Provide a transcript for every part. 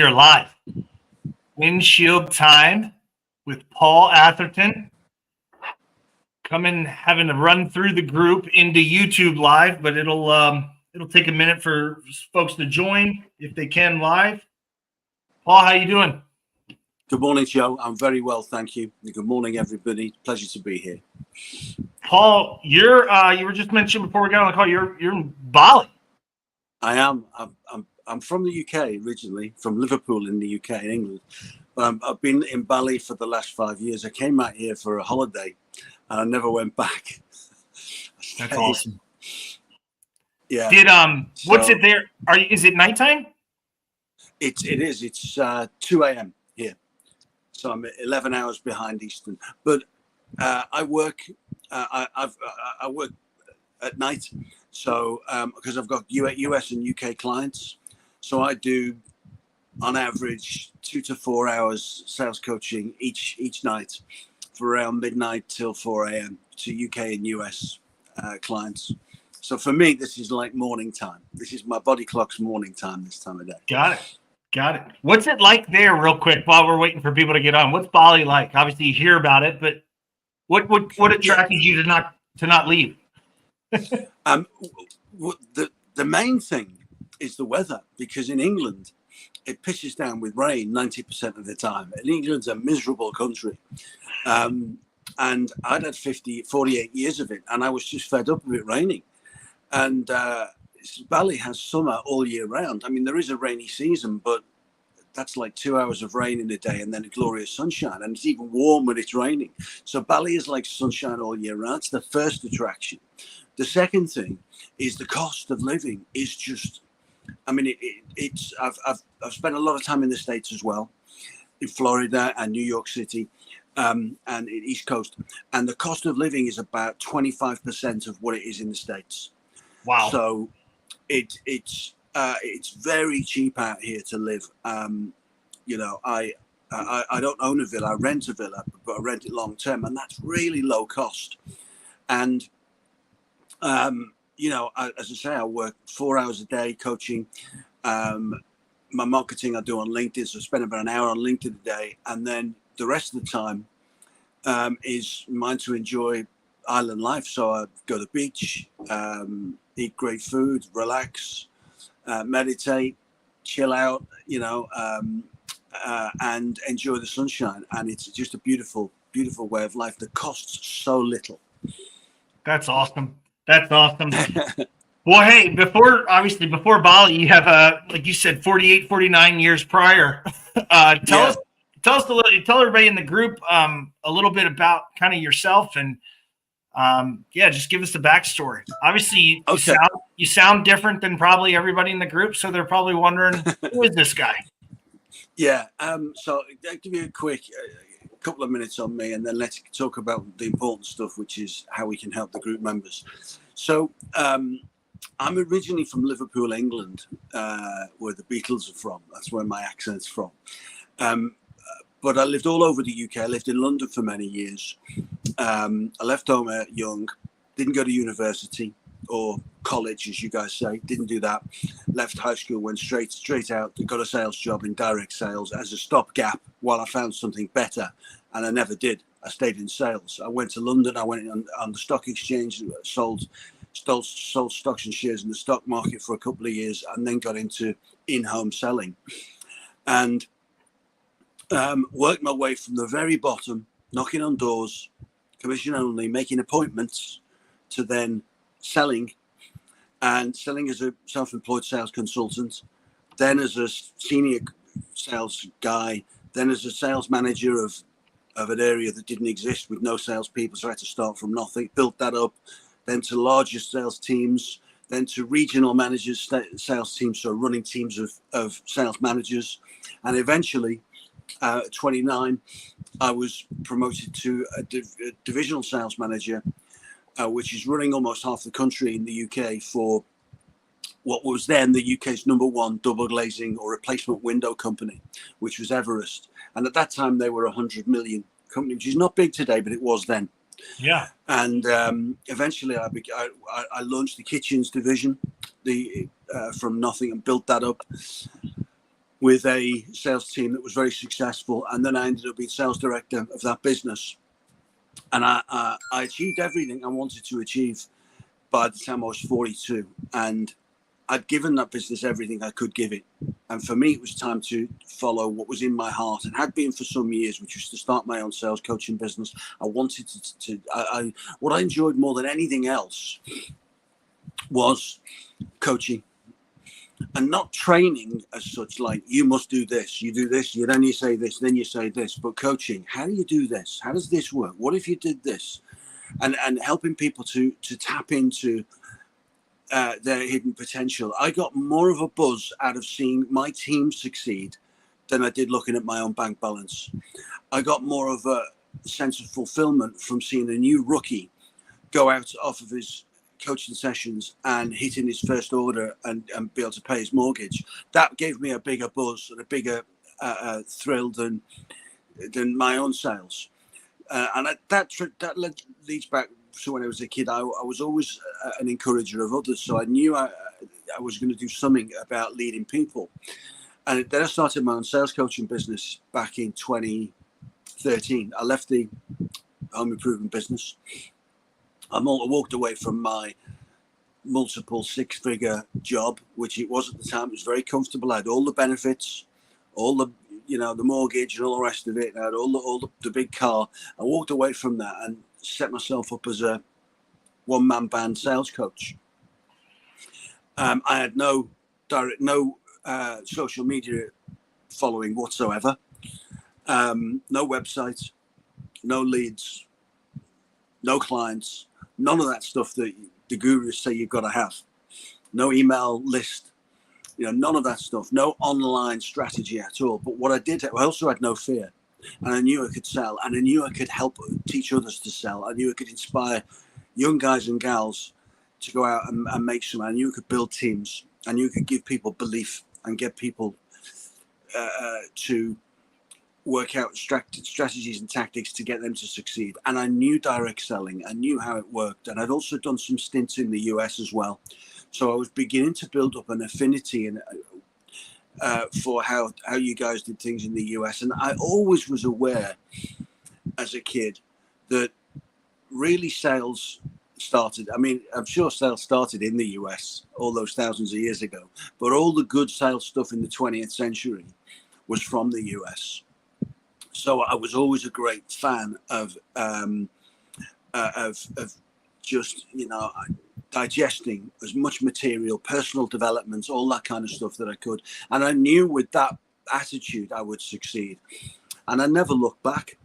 We are live. Windshield time with Paul Atherton. Coming, having to run through the group into YouTube live, but it'll take a minute for folks to join if they can live. Paul, how you doing? Good morning, Joe. I'm very well, thank you. Good morning, everybody. Pleasure to be here. Paul, you were just mentioned before we got on the call. You're in Bali. I am. I'm from the UK originally, from Liverpool in the UK in England. But I've been in Bali for the last 5 years. I came out here for a holiday, and I never went back. That's awesome. Yeah. What's it there? Is it nighttime? It is. It's 2 a.m. here, so I'm 11 hours behind Eastern. But I work. I work at night, so because I've got US and UK clients, so I do on average 2 to 4 hours sales coaching each night for around midnight till 4 a.m. to UK and US clients. So for me, this is like morning time. This is my body clock's morning time this time of day. Got it. What's it like there, real quick, while we're waiting for people to get on? What's Bali like? Obviously, you hear about it, but what attracted you to not leave? The main thing is the weather, because in England it pisses down with rain 90% of the time, and England's a miserable country. And I'd had 48 years of it, and I was just fed up with it raining. And Bali has summer all year round. I mean, there is a rainy season, but that's like 2 hours of rain in a day and then a glorious sunshine. And it's even warm when it's raining. So Bali is like sunshine all year round. It's the first attraction. The second thing is the cost of living is just, I mean, I've spent a lot of time in the States as well, in Florida and New York City, and in East Coast. And the cost of living is about 25% of what it is in the States. Wow. So it's very cheap out here to live. You know, I don't own a villa. I rent a villa, but I rent it long term, and that's really low cost. And you know, as I say, I work 4 hours a day coaching. My marketing I do on LinkedIn, so I spend about an hour on LinkedIn a day, and then the rest of the time is mine to enjoy island life. So I go to the beach, eat great food, relax, meditate, chill out, you know, and enjoy the sunshine. And it's just a beautiful, beautiful way of life that costs so little. That's awesome. Well, hey, before Bali, you have like you said, 48, 49 years prior. Tell everybody in the group a little bit about kind of yourself and just give us the backstory. Obviously, you sound different than probably everybody in the group, so they're probably wondering, who is this guy? Yeah. So I'll give you a quick couple of minutes on me, and then let's talk about the important stuff, which is how we can help the group members. So I'm originally from Liverpool, England, where the Beatles are from. That's where my accent's from. But I lived all over the UK. I lived in London for many years. I left home young, didn't go to university or college, as you guys say, didn't do that. Left high school, went straight out, got a sales job in direct sales as a stopgap while I found something better. And I never did. I stayed in sales. I went to London. I went on the stock exchange, sold stocks and shares in the stock market for a couple of years, and then got into in-home selling. And worked my way from the very bottom, knocking on doors, commission only, making appointments, to then selling, and selling as a self-employed sales consultant, then as a senior sales guy, then as a sales manager of an area that didn't exist with no salespeople, so I had to start from nothing, built that up, then to larger sales teams, then to regional managers, sales teams, so running teams of sales managers, and eventually, at 29, I was promoted to a divisional sales manager, which is running almost half the country in the UK for what was then the UK's #1 double glazing or replacement window company, which was Everest. And at that time, they were a 100 million company, which is not big today, but it was then. Yeah. And eventually I launched the kitchens division from nothing and built that up. with a sales team that was very successful. And then I ended up being sales director of that business. And I achieved everything I wanted to achieve by the time I was 42. And I'd given that business everything I could give it. And for me, it was time to follow what was in my heart and had been for some years, which was to start my own sales coaching business. I wanted what I enjoyed more than anything else was coaching. And not training as such, like you must do this, you do this, then you say this, then you say this. But coaching, how do you do this? How does this work? What if you did this? And helping people to tap into their hidden potential. I got more of a buzz out of seeing my team succeed than I did looking at my own bank balance. I got more of a sense of fulfillment from seeing a new rookie go out off of his coaching sessions and hitting his first order and be able to pay his mortgage. That gave me a bigger buzz and a bigger thrill than my own sales. And that leads back to when I was a kid. I was always an encourager of others, so I knew I was going to do something about leading people. And then I started my own sales coaching business back in 2013. I left the home improvement business. I walked away from my multiple six-figure job, which it was at the time. It was very comfortable. I had all the benefits, all the the mortgage and all the rest of it. I had all the big car. I walked away from that and set myself up as a one-man band sales coach. I had no social media following whatsoever, no website, no leads, no clients, none of that stuff that the gurus say you've got to have. No email list, none of that stuff. No online strategy at all. But what I did, I also had no fear, and I knew I could sell, and I knew I could help teach others to sell. I knew I could inspire young guys and gals to go out and make some. I knew I could build teams. I knew I could give people belief and get people to work out strategies and tactics to get them to succeed. And I knew direct selling. I knew how it worked. And I'd also done some stints in the US as well. So I was beginning to build up an affinity and for how you guys did things in the US. And I always was aware as a kid that really sales started. I mean, I'm sure sales started in the US all those thousands of years ago, but all the good sales stuff in the 20th century was from the US. So I was always a great fan of just, digesting as much material, personal development, all that kind of stuff that I could. And I knew with that attitude, I would succeed. And I never looked back.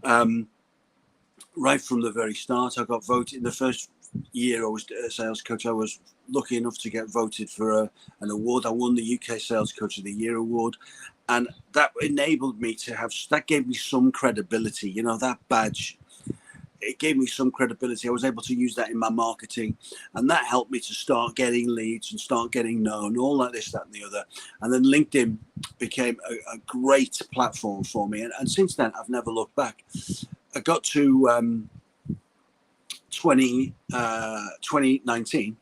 Right from the very start, I got voted. In the first year I was a sales coach, I was lucky enough to get voted for an award. I won the UK Sales Coach of the Year award. And that enabled me that gave me some credibility, that badge. It gave me some credibility. I was able to use that in my marketing, and that helped me to start getting leads and start getting known, all like this, that, and the other. And then LinkedIn became a great platform for me. And since then, I've never looked back. I got to 2019,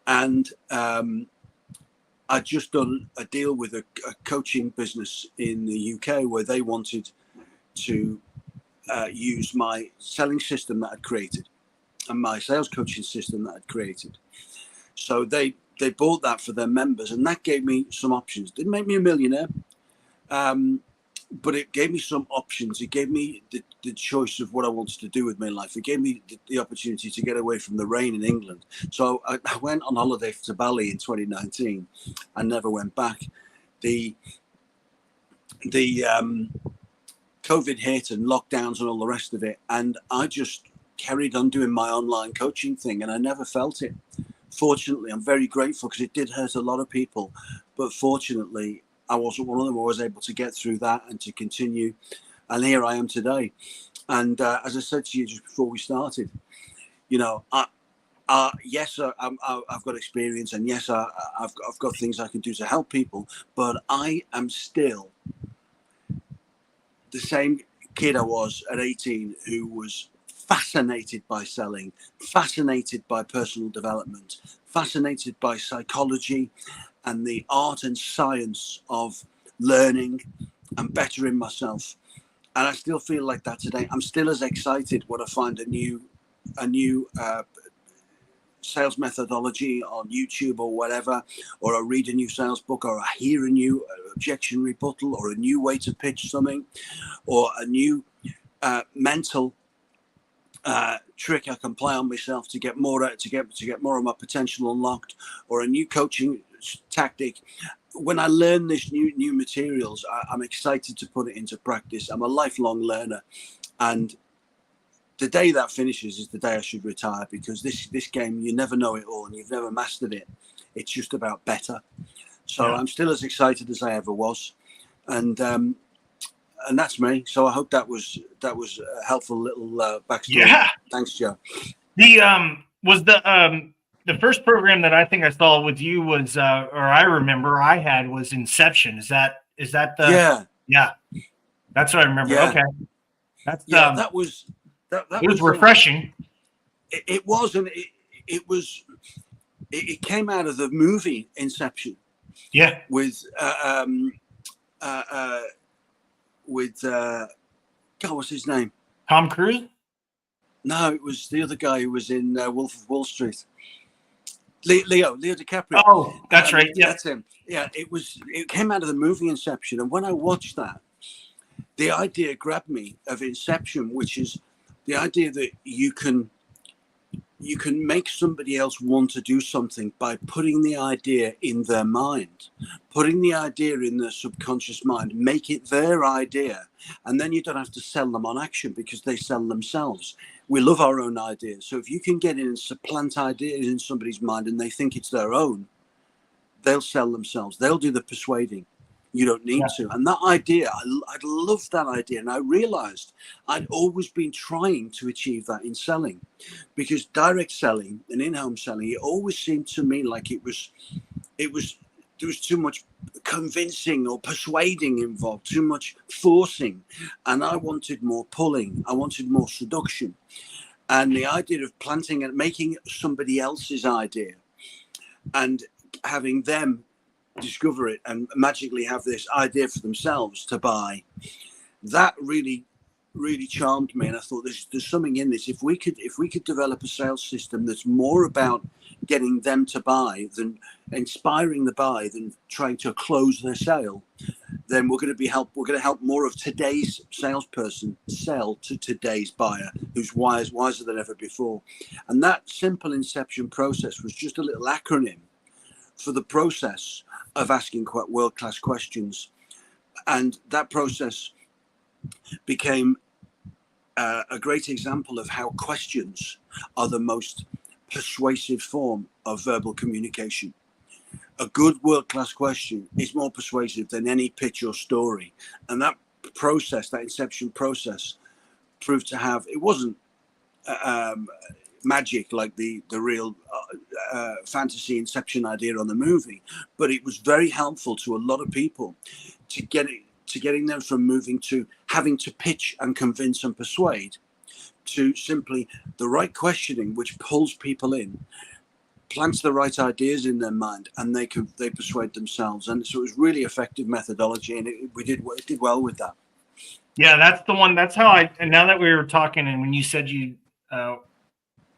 and I'd just done a deal with a coaching business in the UK where they wanted to use my selling system that I'd created and my sales coaching system that I'd created. So they bought that for their members, and that gave me some options. Didn't make me a millionaire, but it gave me some options. It gave me the choice of what I wanted to do with my life. It gave me the opportunity to get away from the rain in England. So I went on holiday to Bali in 2019 and never went back. The COVID hit and lockdowns and all the rest of it, and I just carried on doing my online coaching thing, and I never felt it. Fortunately, I'm very grateful, because it did hurt a lot of people, but fortunately I wasn't one of them. I was able to get through that and to continue, and here I am today. And as I said to you just before we started, yes, I've got experience, and yes, I've got things I can do to help people, but I am still the same kid I was at 18, who was fascinated by selling, fascinated by personal development, fascinated by psychology and the art and science of learning and bettering myself. And I still feel like that today. I'm still as excited when I find a new sales methodology on YouTube or whatever, or I read a new sales book, or I hear a new objection rebuttal, or a new way to pitch something, or a new mental trick I can play on myself to get more to get more of my potential unlocked, or a new coaching tactic. When I learn this new materials, I'm excited to put it into practice. I'm a lifelong learner, and the day that finishes is the day I should retire, because this game, you never know it all and you've never mastered it. It's just about better. So I'm still as excited as I ever was, and that's me. So I hope that was a helpful little backstory. Yeah. Thanks, Joe. The first program that I think I saw with you was, or I remember I had, was Inception. Is that the? Yeah. That's what I remember. Yeah. Okay. That's that was it was refreshing. It was, and it came out of the movie Inception. Yeah. With God, what's his name? Tom Cruise? No, it was the other guy who was in Wolf of Wall Street. Leo DiCaprio. Oh, that's right. Yeah, that's him. Yeah, it came out of the movie Inception, and when I watched that, the idea grabbed me of Inception, which is the idea that you can make somebody else want to do something by putting the idea in their mind, putting the idea in their subconscious mind, make it their idea, and then you don't have to sell them on action because they sell themselves. We love our own ideas. So if you can get in and supplant ideas in somebody's mind and they think it's their own, they'll sell themselves. They'll do the persuading. You don't need to. And that idea, I loved that idea. And I realized I'd always been trying to achieve that in selling, because direct selling and in-home selling, it always seemed to me like there was too much convincing or persuading involved, too much forcing. And I wanted more pulling. I wanted more seduction. And the idea of planting and making somebody else's idea and having them discover it and magically have this idea for themselves to buy, that really charmed me. And I thought there's something in this. If we could develop a sales system that's more about getting them to buy than inspiring the buy than trying to close their sale, then we're going to help more of today's salesperson sell to today's buyer who's wiser than ever before. And that simple Inception process was just a little acronym for the process of asking quite world-class questions. And that process became a great example of how questions are the most persuasive form of verbal communication. A good world-class question is more persuasive than any pitch or story. And that process, that Inception process, proved to have, it wasn't magic like the real fantasy Inception idea on the movie, but it was very helpful to a lot of people to getting them from moving to having to pitch and convince and persuade to simply the right questioning, which pulls people in, plants the right ideas in their mind, and they persuade themselves. And so it was really effective methodology, and it did well with that. Yeah, that's the one. That's how and now that we were talking, and when you said you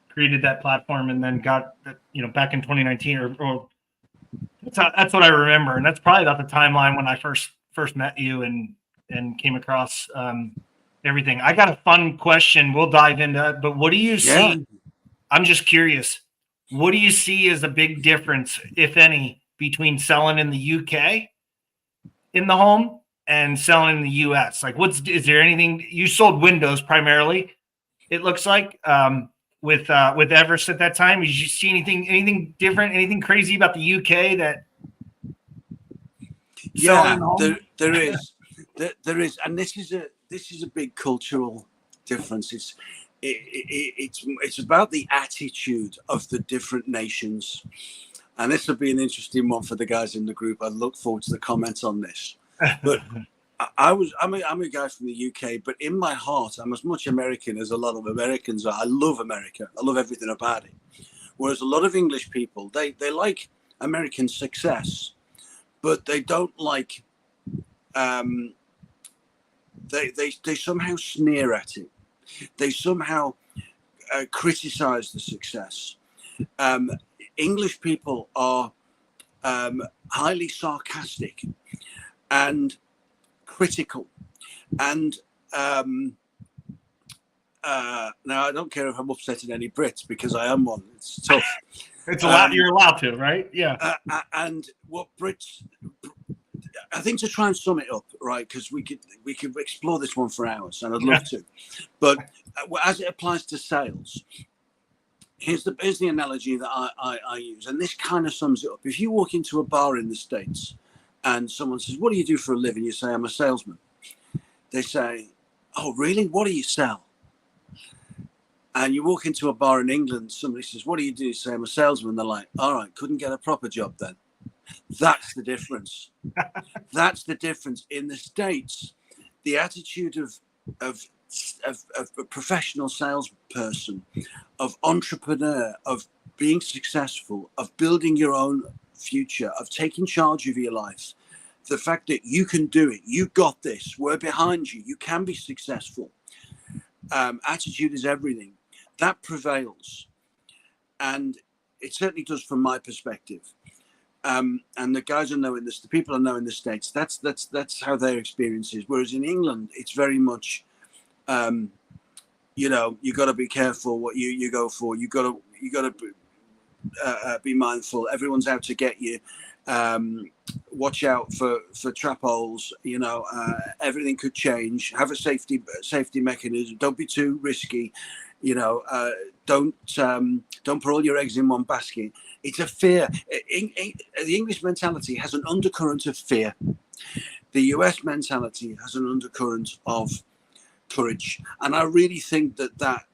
created that platform and then got that, back in 2019 or that's what I remember. And that's probably about the timeline when I first met you and came across everything. I got a fun question. We'll dive into it, but what do you see? I'm just curious. What do you see as a big difference, if any, between selling in the UK in the home and selling in the US? Like, is there anything? You sold windows primarily, it looks like, with Everest at that time. Did you see anything different, anything crazy about the UK that? Yeah, there is, and this is a big cultural difference. It's about the attitude of the different nations, and this will be an interesting one for the guys in the group. I look forward to the comments on this. But I'm a guy from the UK, but in my heart, I'm as much American as a lot of Americans are. I love America. I love everything about it. Whereas a lot of English people, they like American success, but they don't like they somehow sneer at it. They somehow criticize the success. English people are highly sarcastic and critical. And now I don't care if I'm upsetting any Brits, because I am one. It's tough. It's a lot. You're allowed to, right? Yeah. And what Brits, I think, to try and sum it up, right? Because we could explore this one for hours, and I'd love to. But as it applies to sales, here's the analogy that I use, and this kind of sums it up. If you walk into a bar in the States and someone says, "What do you do for a living?" You say, "I'm a salesman." They say, "Oh, really? What do you sell?" And you walk into a bar in England, somebody says, "What do you do?" You say, "I'm a salesman." They're like, "All right, couldn't get a proper job then." That's the difference. That's the difference. In the States, the attitude of a professional salesperson, of entrepreneur, of being successful, of building your own future, of taking charge of your life, the fact that you can do it, you got this, we're behind you, you can be successful. Attitude is everything. That prevails, and it certainly does from my perspective. And the guys I know in this, the people I know in the States, that's how their experience is. Whereas in England, it's very much, you got to be careful what you go for. You got to be mindful. Everyone's out to get you. Watch out for trap holes. Everything could change. Have a safety mechanism. Don't be too risky. Don't put all your eggs in one basket. It's a fear. The English mentality has an undercurrent of fear. The US mentality has an undercurrent of courage. And I really think that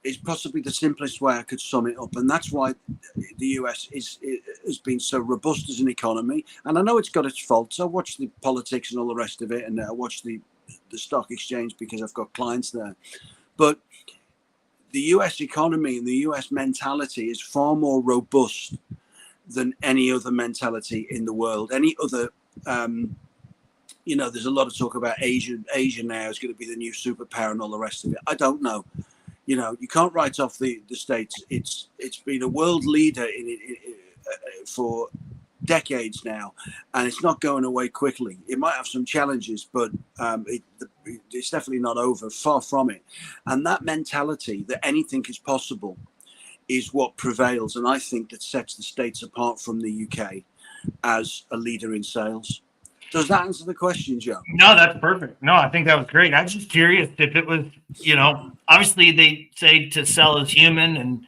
is possibly the simplest way I could sum it up. And that's why the US has been so robust as an economy. And I know it's got its faults. I watch the politics and all the rest of it, and I watch the stock exchange because I've got clients there. But the US economy and the US mentality is far more robust than any other mentality in the world. Any other, there's a lot of talk about Asia now is going to be the new superpower and all the rest of it. I don't know. You can't write off the States. It's been a world leader for decades now, and it's not going away quickly. It might have some challenges, but it's definitely not over. Far from it. And that mentality that anything is possible is what prevails, and I think that sets the States apart from the UK as a leader in sales. Does that answer the question, Joe? No, that's perfect. No, I think that was great. I was just curious if it was, obviously they say to sell is human, and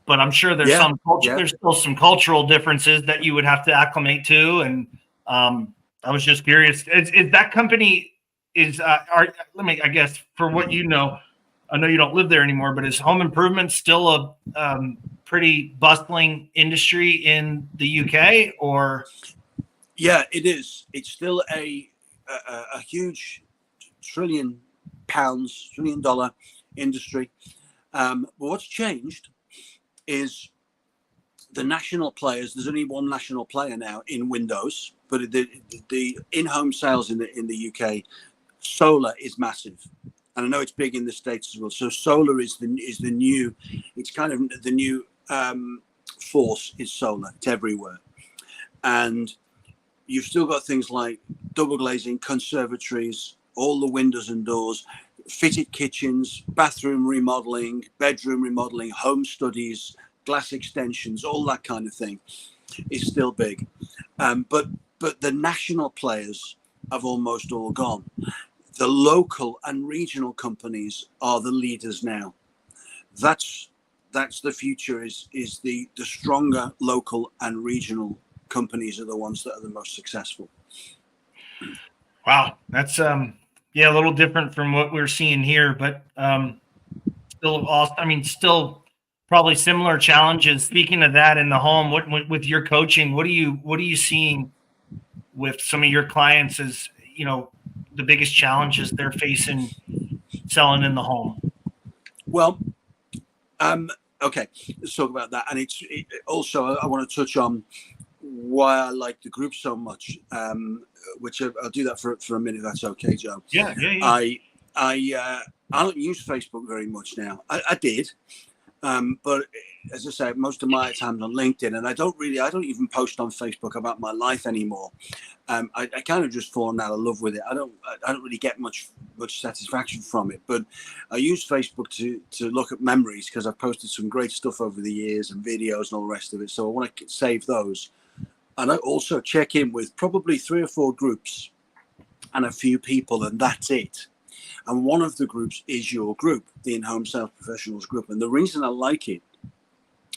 but I'm sure there's there's still some cultural differences that you would have to acclimate to. And I was just curious, is that company I guess for what I know you don't live there anymore, but is home improvement still a pretty bustling industry in the UK, or? Yeah, it is. It's still a huge $1 trillion industry. But what's changed is the national players. There's only one national player now in Windows, but the in-home sales in the UK, solar is massive, and I know it's big in the States as well. So solar is the new. It's kind of the new force is solar. It's everywhere, and you've still got things like double glazing, conservatories, all the windows and doors, fitted kitchens, bathroom remodeling, bedroom remodeling, home studies, glass extensions, all that kind of thing is still big. But the national players have almost all gone. The local and regional companies are the leaders now. That's the future, is the stronger local and regional companies are the ones that are the most successful. Wow, that's a little different from what we're seeing here, but still awesome. I mean, still probably similar challenges. Speaking of that in the home, what with your coaching, what are you seeing with some of your clients as the biggest challenges they're facing selling in the home? Well, okay, let's talk about that. And also I want to touch on why I like the group so much. which I'll do that for a minute. If that's okay, Joe. Yeah. I don't use Facebook very much now. I did, but as I say, most of my time's on LinkedIn, and I don't even post on Facebook about my life anymore. I kind of just fallen out of love with it. I don't really get much satisfaction from it, but I use Facebook to look at memories, because I've posted some great stuff over the years and videos and all the rest of it. So I want to save those, and I also check in with probably 3 or 4 groups and a few people, and that's it. And one of the groups is your group, the In-Home Sales Professionals group. And the reason I like it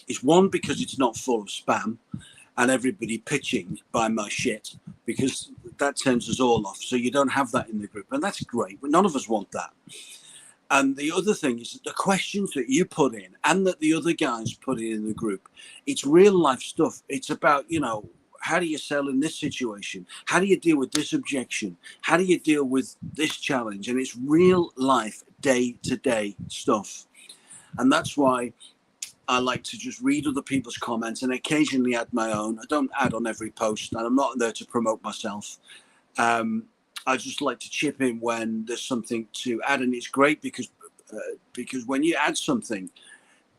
is, one, because it's not full of spam and everybody pitching buy my shit, because that turns us all off. So you don't have that in the group, and that's great. But none of us want that. And the other thing is that the questions that you put in and that the other guys put in the group, it's real life stuff. It's about, how do you sell in this situation? How do you deal with this objection? How do you deal with this challenge? And it's real life, day-to-day stuff. And that's why I like to just read other people's comments and occasionally add my own. I don't add on every post, and I'm not there to promote myself. I just like to chip in when there's something to add. And it's great because when you add something,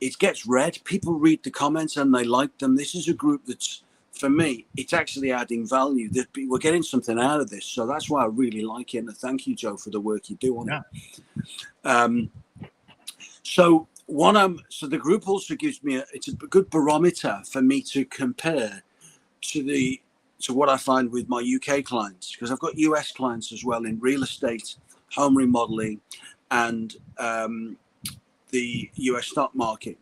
it gets read. People read the comments and they like them. This is a group that's, for me, it's actually adding value. We're getting something out of this. So that's why I really like it. And thank you, Joe, for the work you do on it. So the group also gives me it's a good barometer for me to compare to what I find with my UK clients, because I've got US clients as well in real estate, home remodeling, and the US stock market.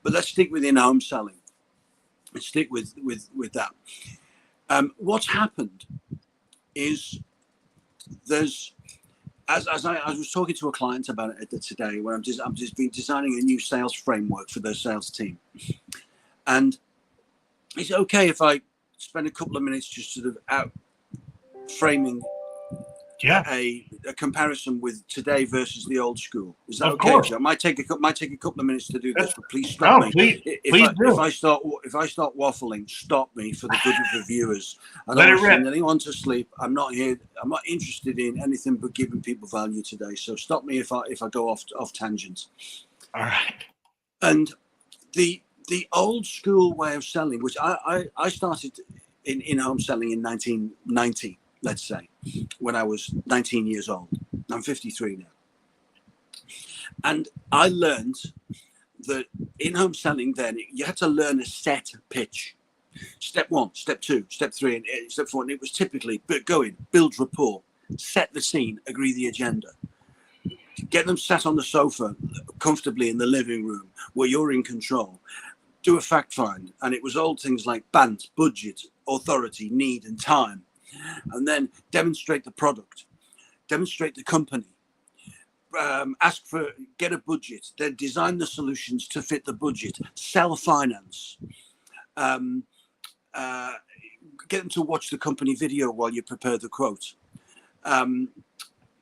But let's stick with in-home selling. Let's stick with that. What's happened is as I was talking to a client about it today, where I'm just been designing a new sales framework for their sales team, and it's okay if I spend a couple of minutes just sort of out framing a comparison with today versus the old school. Is that okay, Joe? It might take a couple of minutes to do this, but please stop me. If I start waffling, stop me for the good of the viewers. I don't want to send anyone to sleep. I'm not here. I'm not interested in anything but giving people value today. So stop me if I go off tangents. All right. And the old school way of selling, which I started in-home selling in 1990. Let's say, when I was 19 years old. I'm 53 now. And I learned that in-home selling then, you had to learn a set pitch. Step 1, step 2, step 3, and step 4. And it was typically go in, build rapport, set the scene, agree the agenda. Get them sat on the sofa comfortably in the living room where you're in control. Do a fact find. And it was old things like band, budget, authority, need, and time. And then demonstrate the product, demonstrate the company, get a budget, then design the solutions to fit the budget, sell finance, get them to watch the company video while you prepare the quote,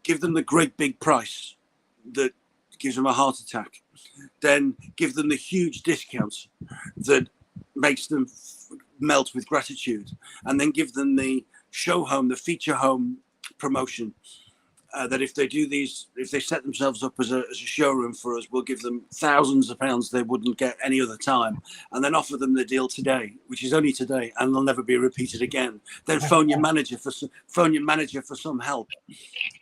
give them the great big price that gives them a heart attack, then give them the huge discount that makes them melt with gratitude, and then give them the show home, the feature home promotion, that if they do these, if they set themselves up as a showroom for us, we'll give them thousands of pounds they wouldn't get any other time, and then offer them the deal today, which is only today, and they'll never be repeated again. Then phone your manager for some help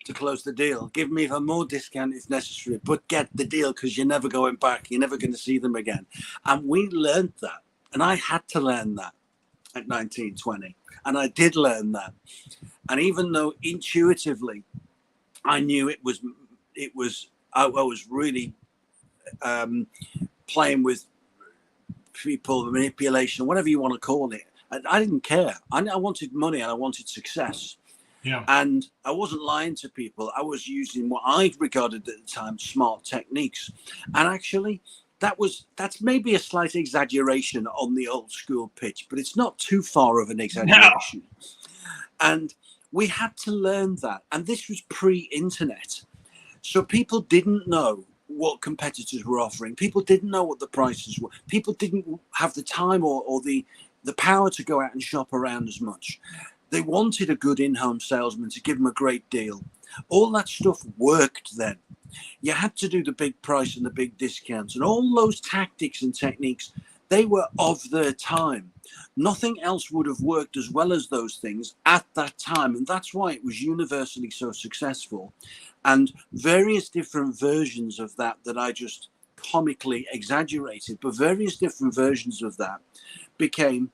to close the deal. Give them even more discount if necessary, but get the deal, because you're never going back. You're never going to see them again. And we learned that, and I had to learn that at 19, 20. And I did learn that. And even though intuitively I knew I was really playing with people, manipulation, whatever you want to call it. I didn't care. I wanted money and I wanted success. Yeah. And I wasn't lying to people. I was using what I regarded at the time smart techniques. And actually, that's maybe a slight exaggeration on the old school pitch, but it's not too far of an exaggeration. No. And we had to learn that. And this was pre-internet. So people didn't know what competitors were offering. People didn't know what the prices were. People didn't have the time or the power to go out and shop around as much. They wanted a good in-home salesman to give them a great deal. All that stuff worked then. You had to do the big price and the big discounts, and all those tactics and techniques, they were of their time. Nothing else would have worked as well as those things at that time, and that's why it was universally so successful. And various different versions of that I just comically exaggerated, but various different versions of that became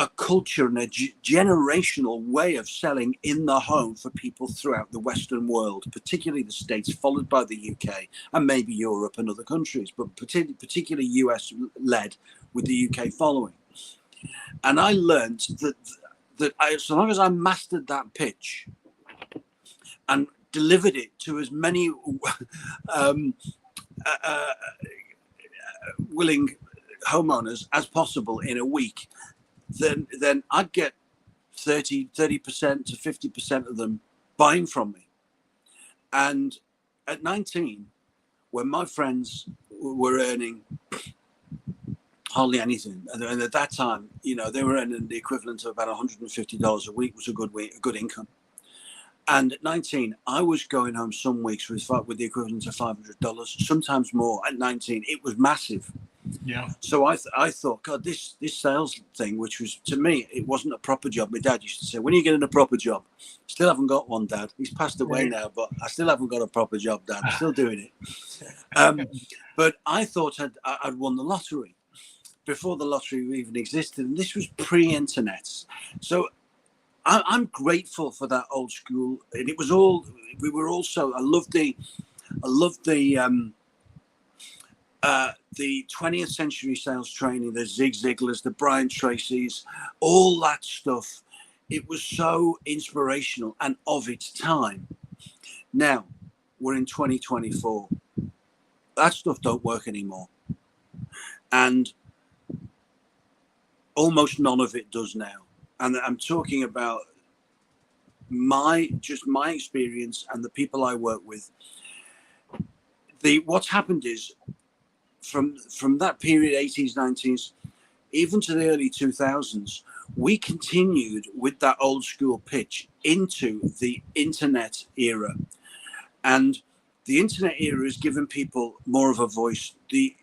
a culture and a generational way of selling in the home for people throughout the Western world, particularly the States, followed by the UK and maybe Europe and other countries, but particularly US led, with the UK following. And I learned that so long as I mastered that pitch and delivered it to as many willing homeowners as possible in a week, then I'd get 30% to 50% of them buying from me. And at 19, when my friends were earning hardly anything, and at that time, you know, they were earning the equivalent of about $150 a week, was a good income. And at 19, I was going home some weeks with the equivalent of $500, sometimes more. At 19, it was massive. Yeah. So I thought, God, this sales thing, which was, to me, it wasn't a proper job. My dad used to say, when are you getting a proper job? Still haven't got one, Dad. He's passed away now, but I still haven't got a proper job, Dad. I'm still doing it. But I thought I'd won the lottery before the lottery even existed. And this was pre-internet. So I'm grateful for that old school. And it was all, we were also, I loved the 20th century sales training, the Zig Ziglars, the Brian Tracy's, all that stuff. It was so inspirational and of its time. Now we're in 2024. That stuff don't work anymore. And almost none of it does now. And I'm talking about my experience and the people I work with. What's happened is, from that period, 80s, 90s, even to the early 2000s, we continued with that old school pitch into the internet era. And the internet era has given people more of a voice. The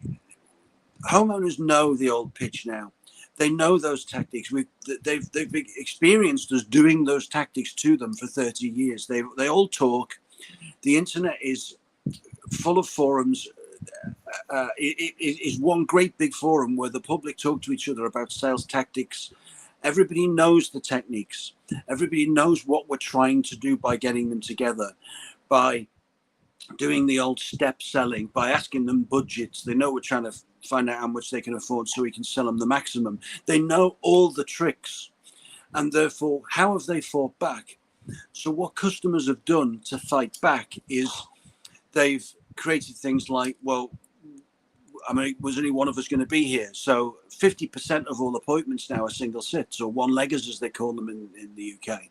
homeowners know the old pitch now. They know those tactics. They've experienced us doing those tactics to them for 30 years. They all talk. The internet is full of forums. It is one great big forum where the public talk to each other about sales tactics. Everybody knows the techniques. Everybody knows what we're trying to do by getting them together, by doing the old step selling, by asking them budgets. They know we're trying to find out how much they can afford so we can sell them the maximum. They know all the tricks, and therefore, how have they fought back? So what customers have done to fight back is they've created things like, well, I mean, was only one of us going to be here? So 50% of all appointments now are single sits, or one leggers as they call them in the UK.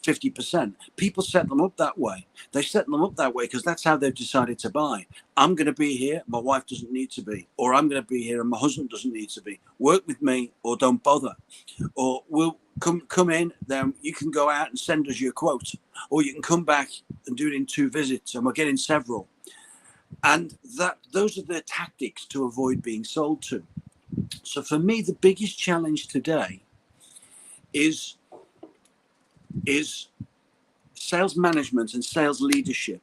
50%. People set them up that way. They set them up that way because that's how they've decided to buy. I'm going to be here, my wife doesn't need to be, or I'm going to be here and my husband doesn't need to be. Work with me or don't bother. Or we'll come in, then you can go out and send us your quote, or you can come back and do it in 2 visits, and we're getting several. And those are the tactics to avoid being sold to. So for me, the biggest challenge today is sales management and sales leadership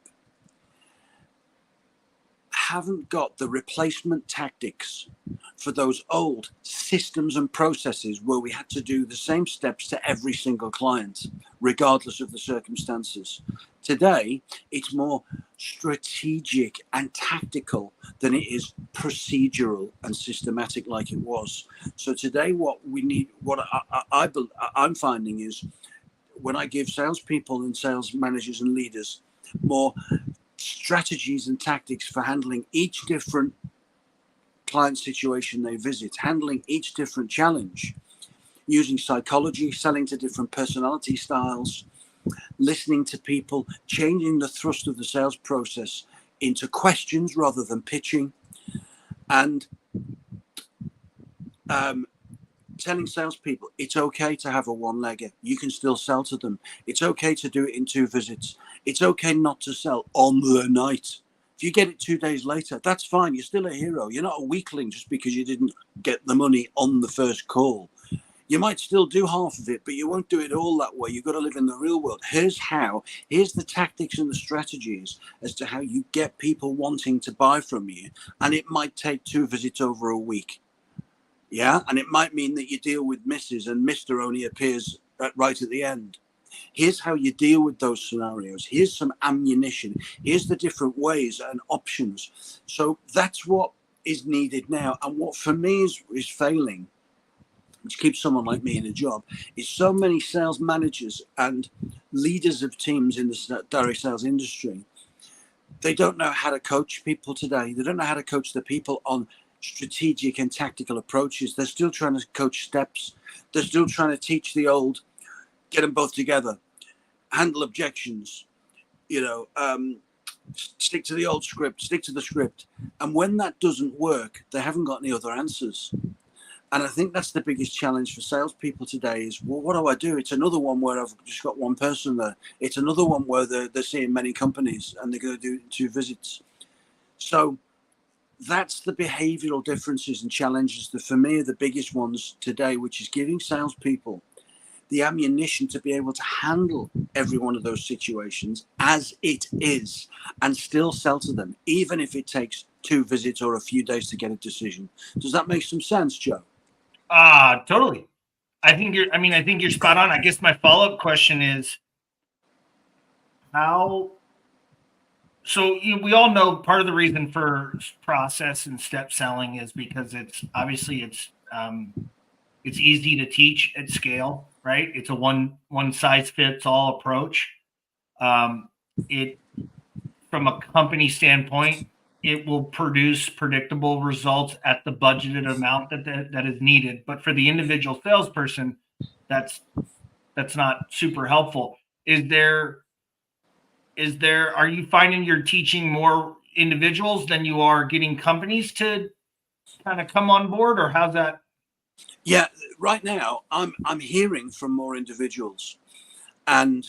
haven't got the replacement tactics for those old systems and processes where we had to do the same steps to every single client, regardless of the circumstances. Today, it's more strategic and tactical than it is procedural and systematic like it was. So today, what we need, what I'm finding is, when I give salespeople and sales managers and leaders more strategies and tactics for handling each different client situation they visit, handling each different challenge, using psychology, selling to different personality styles, listening to people, changing the thrust of the sales process into questions rather than pitching, and telling salespeople it's okay to have a one-legger. You can still sell to them. It's okay to do it in 2 visits. It's okay not to sell on the night. If you get it 2 days later, that's fine. You're still a hero. You're not a weakling just because you didn't get the money on the first call. You might still do half of it, but you won't do it all that way. You've got to live in the real world. Here's the tactics and the strategies as to how you get people wanting to buy from you. And it might take 2 visits over a week. Yeah. And it might mean that you deal with Mrs. and Mr. only appears right at the end. Here's how you deal with those scenarios. Here's some ammunition. Here's the different ways and options. So that's what is needed now. And what for me is failing, which keeps someone like me in a job, is so many sales managers and leaders of teams in the direct sales industry. They don't know how to coach people today. They don't know how to coach the people on strategic and tactical approaches. They're still trying to coach steps. They're still trying to teach the old, get them both together, handle objections, stick to the old script, stick to the script. And when that doesn't work, they haven't got any other answers. And I think that's the biggest challenge for salespeople today is, well, what do I do? It's another one where I've just got one person there. It's another one where they're seeing many companies and they're going to do 2 visits. So that's the behavioral differences and challenges that for me are the biggest ones today, which is giving salespeople the ammunition to be able to handle every one of those situations as it is and still sell to them, even if it takes 2 visits or a few days to get a decision. Does that make some sense, Joe? Totally. I think you're spot on. I guess my follow-up question is we all know part of the reason for process and step selling is because it's easy to teach at scale, right? It's a one size fits all approach. From a company standpoint, it will produce predictable results at the budgeted amount that is needed. But for the individual salesperson, that's not super helpful. Are you finding you're teaching more individuals than you are getting companies to kind of come on board, or how's that? Yeah, right now I'm hearing from more individuals and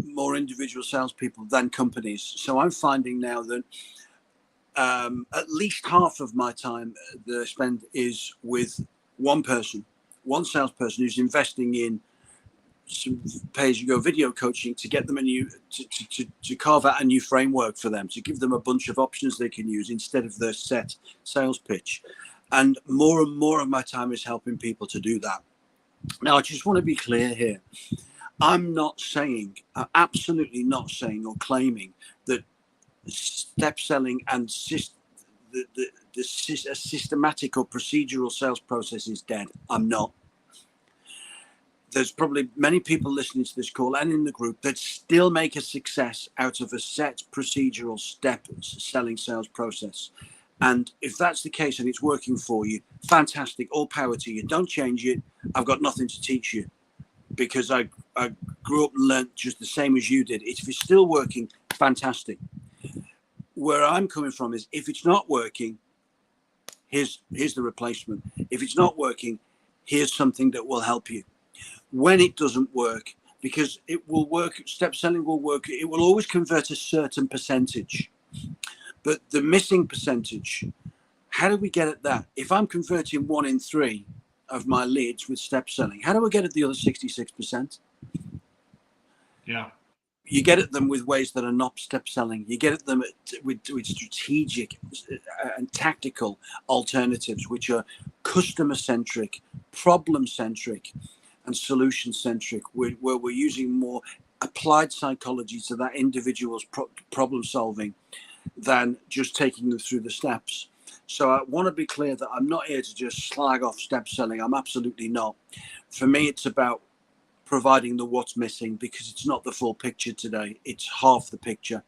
more individual salespeople than companies. So I'm finding now that at least half of my time that I spend is with one salesperson who's investing in some pay-as-you-go video coaching to get them to carve out a new framework for them, to give them a bunch of options they can use instead of their set sales pitch. And more of my time is helping people to do that. Now, I just want to be clear here. I'm absolutely not saying or claiming that step selling and a systematic or procedural sales process is dead. I'm not. There's probably many people listening to this call and in the group that still make a success out of a set procedural step selling sales process. And if that's the case and it's working for you, fantastic, all power to you. Don't change it. I've got nothing to teach you because I grew up and learned just the same as you did. If it's still working, fantastic. Where I'm coming from is if it's not working, here's the replacement. If it's not working, here's something that will help you. When it doesn't work, because it will work, step selling will work, it will always convert a certain percentage. But the missing percentage, how do we get at that? If I'm converting 1 in 3 of my leads with step selling, how do I get at the other 66%? Yeah. You get at them with ways that are not step selling. You get at them with strategic and tactical alternatives, which are customer centric, problem centric, and solution centric, where we're using more applied psychology to that individual's problem solving than just taking them through the steps. So I want to be clear that I'm not here to just slag off step selling. I'm absolutely not. For me, it's about providing the what's missing, because it's not the full picture today. It's half the picture.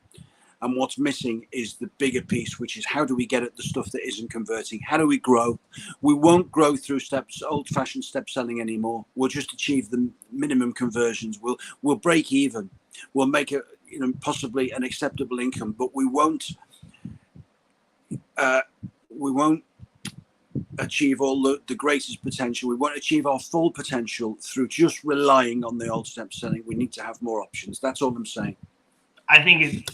And what's missing is the bigger piece, which is how do we get at the stuff that isn't converting? How do we grow? We won't grow through old-fashioned step selling anymore. We'll just achieve the minimum conversions. We'll break even. We'll make it, possibly an acceptable income, but we won't achieve all the greatest potential. We won't achieve our full potential through just relying on the old steps selling. We need to have more options. That's all I'm saying. I think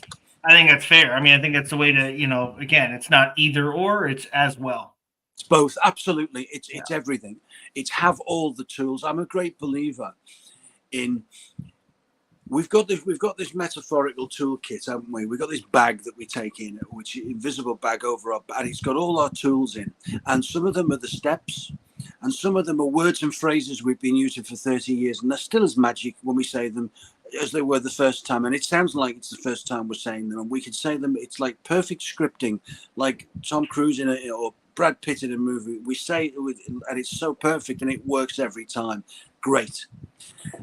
that's fair. I mean, I think that's the way to, again, it's not either or, it's as well. It's both. Absolutely. It's everything. It's have all the tools. I'm a great believer in, we've got this metaphorical toolkit, haven't we? We've got this bag that we take in, which is invisible bag over our, and it's got all our tools in. And some of them are the steps, and some of them are words and phrases we've been using for 30 years, and they're still as magic when we say them as they were the first time. And it sounds like it's the first time we're saying them, and we could say them. It's like perfect scripting, like Tom Cruise in a, or Brad Pitt in a movie. We say it, and it's so perfect, and it works every time. Great.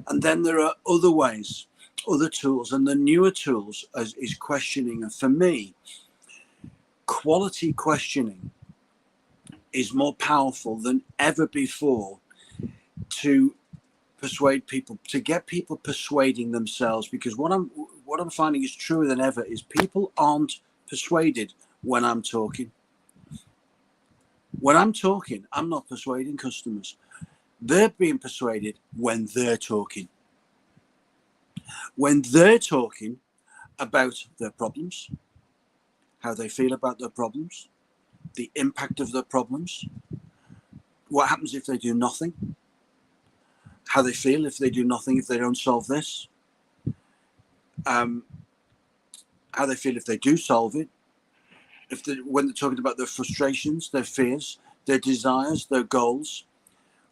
And then there are other ways, other tools, and the newer tools is questioning. And for me, quality questioning is more powerful than ever before to persuade people, to get people persuading themselves. Because what I'm finding is truer than ever is people aren't persuaded when I'm talking. When I'm talking, I'm not persuading customers. They're being persuaded when they're talking. When they're talking about their problems, how they feel about their problems, the impact of their problems, what happens if they do nothing, how they feel if they do nothing, if they don't solve this, how they feel if they do solve it, when they're talking about their frustrations, their fears, their desires, their goals,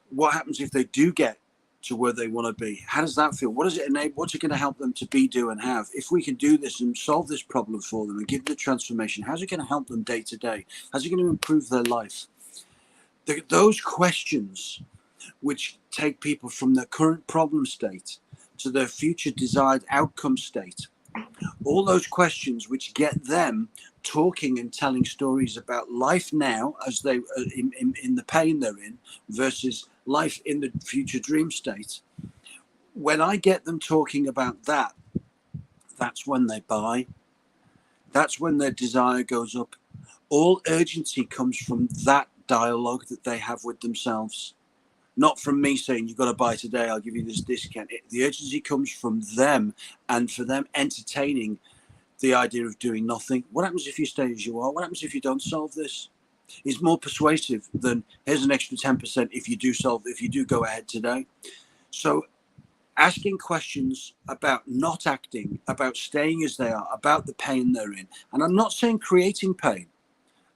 what happens if they do get to where they want to be? How does that feel? What does it enable? What's it going to help them to be, do, and have? If we can do this and solve this problem for them and give them the transformation, how's it going to help them day to day? How's it going to improve their life? Those questions, which take people from their current problem state to their future desired outcome state, all those questions which get them talking and telling stories about life now as they in the pain they're in versus life in the future dream state. When I get them talking about that, that's when they buy. That's when their desire goes up. All urgency comes from that dialogue that they have with themselves, not from me saying you've got to buy today, I'll give you this discount. The urgency comes from them, and for them entertaining the idea of doing nothing. What happens if you stay as you are? What happens if you don't solve this? Is more persuasive than here's an extra 10% if you do solve, if you do go ahead today. So asking questions about not acting, about staying as they are, about the pain they're in. And I'm not saying creating pain.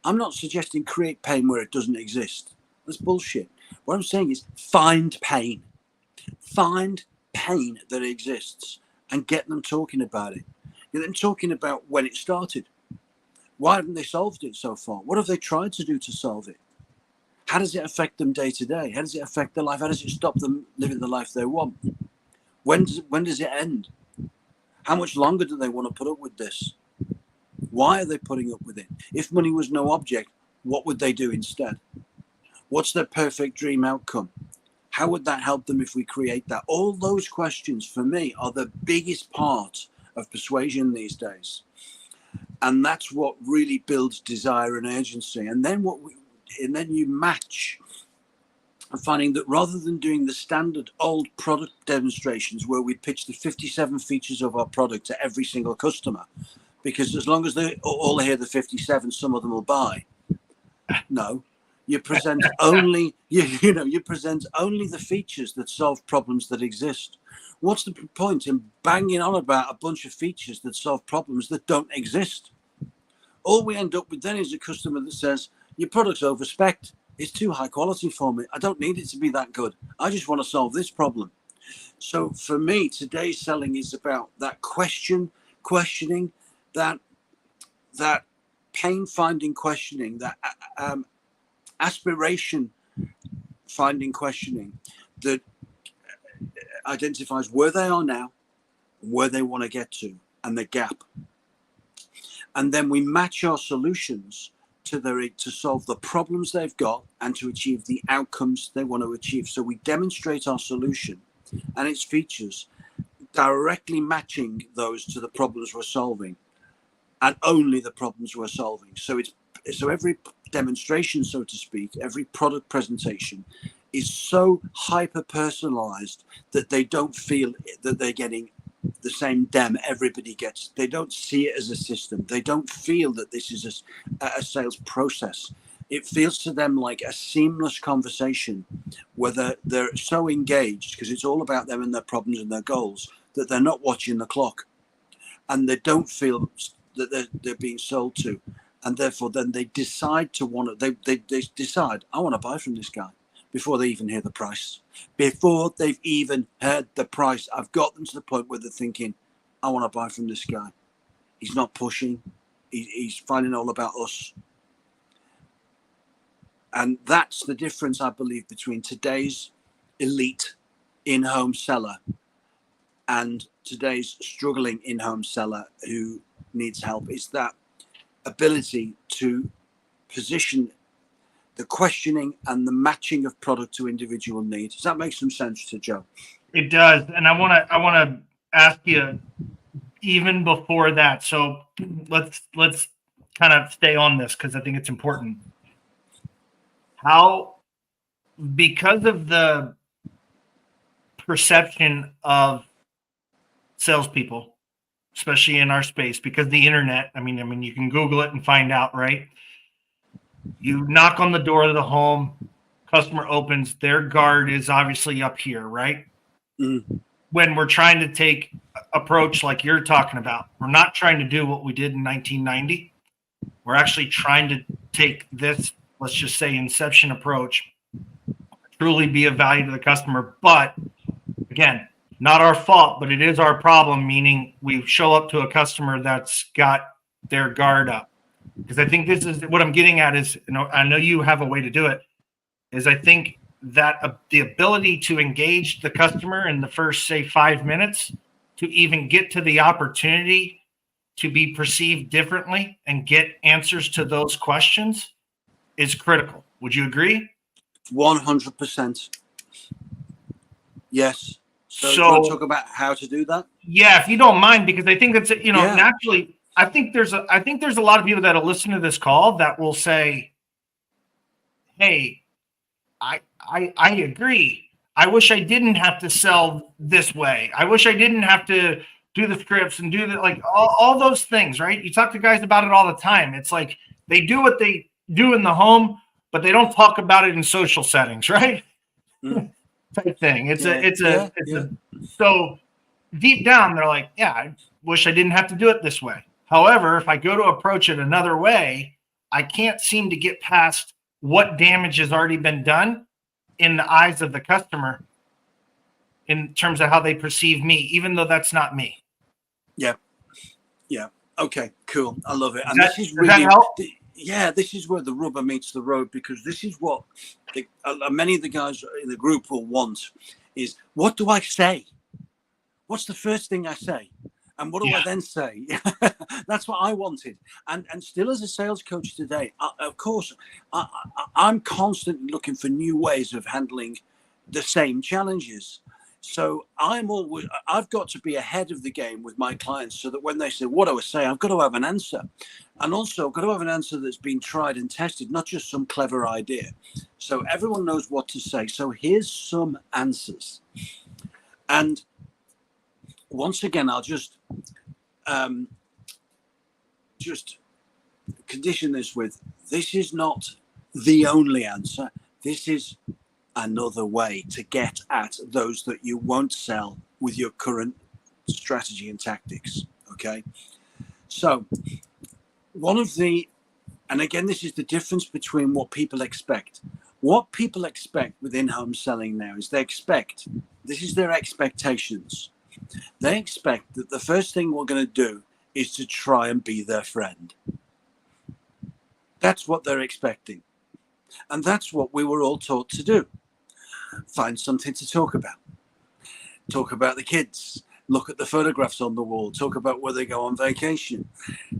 I'm not suggesting create pain where it doesn't exist. That's bullshit. What I'm saying is find pain. Find pain that exists and get them talking about it. Get them talking about when it started. Why haven't they solved it so far? What have they tried to do to solve it? How does it affect them day to day? How does it affect their life? How does it stop them living the life they want? When does it end? How much longer do they want to put up with this? Why are they putting up with it? If money was no object, what would they do instead? What's their perfect dream outcome? How would that help them if we create that? All those questions for me are the biggest part of persuasion these days. And that's what really builds desire and urgency. And then then you match, finding that rather than doing the standard old product demonstrations where we pitch the 57 features of our product to every single customer, because as long as they all hear the 57, some of them will buy. No, you present only you present only the features that solve problems that exist. What's the point in banging on about a bunch of features that solve problems that don't exist? All we end up with then is a customer that says, your product's overspec'd. It's too high quality for me. I don't need it to be that good. I just want to solve this problem. So for me, today's selling is about that questioning, that pain finding questioning, that aspiration finding questioning that identifies where they are now, where they want to get to, and the gap. And then we match our solutions to solve the problems they've got and to achieve the outcomes they want to achieve. So we demonstrate our solution and its features directly matching those to the problems we're solving, and only the problems we're solving. So every demonstration, so to speak, every product presentation is so hyper personalized that they don't feel that they're getting the same dem everybody gets. They don't see it as a system. They don't feel that this is a sales process. It feels to them like a seamless conversation where they're so engaged because it's all about them and their problems and their goals that they're not watching the clock, and they don't feel that they're being sold to, and therefore then they decide to want to. They decide, I want to buy from this guy before they even hear the price. Before they've even heard the price, I've got them to the point where they're thinking, I want to buy from this guy. He's not pushing. He's finding all about us. And that's the difference, I believe, between today's elite in-home seller and today's struggling in-home seller who needs help. It's that ability to position the questioning and the matching of product to individual needs. Does that make some sense to Joe? It does. And I want to ask you even before that. So let's kind of stay on this because I think it's important. How, because of the perception of salespeople, especially in our space, because the internet, I mean, you can Google it and find out, right? You knock on the door of the home, customer opens, their guard is obviously up here, right? Mm. When we're trying to take approach like you're talking about, we're not trying to do what we did in 1990. We're actually trying to take this, let's just say, inception approach, truly be of value to the customer. But again, not our fault, but it is our problem, meaning we show up to a customer that's got their guard up. Because I think this is what I'm getting at is, I know you have a way to do it, is I think that the ability to engage the customer in the first, say, 5 minutes to even get to the opportunity to be perceived differently and get answers to those questions is critical. Would you agree? 100%. Yes. So do you want to talk about how to do that? Yeah, if you don't mind, because I think that's, naturally, I think there's a lot of people that'll listen to this call that will say, hey, I agree. I wish I didn't have to sell this way. I wish I didn't have to do the scripts and do all those things, right? You talk to guys about it all the time. It's like they do what they do in the home, but they don't talk about it in social settings, right? Mm. Type thing. So deep down, they're like, yeah, I wish I didn't have to do it this way. However, if I go to approach it another way, I can't seem to get past what damage has already been done in the eyes of the customer in terms of how they perceive me, even though that's not me. Yeah. Yeah. Okay, cool. I love it. And this is really, this is where the rubber meets the road, because this is what many of the guys in the group will want is, what do I say? What's the first thing I say? And what do I then say? That's what I wanted. And still, as a sales coach today, of course, I'm constantly looking for new ways of handling the same challenges. So I've got to be ahead of the game with my clients so that when they say, what do I say? I've got to have an answer. And also I've got to have an answer that's been tried and tested, not just some clever idea. So everyone knows what to say. So here's some answers. And once again, I'll just condition this with, this is not the only answer. This is another way to get at those that you won't sell with your current strategy and tactics. Okay. So and again, this is the difference between what people expect. What people expect within home selling now is this is their expectations. They expect that the first thing we're going to do is to try and be their friend. That's what they're expecting. And that's what we were all taught to do. Find something to talk about. Talk about the kids. Look at the photographs on the wall. Talk about where they go on vacation.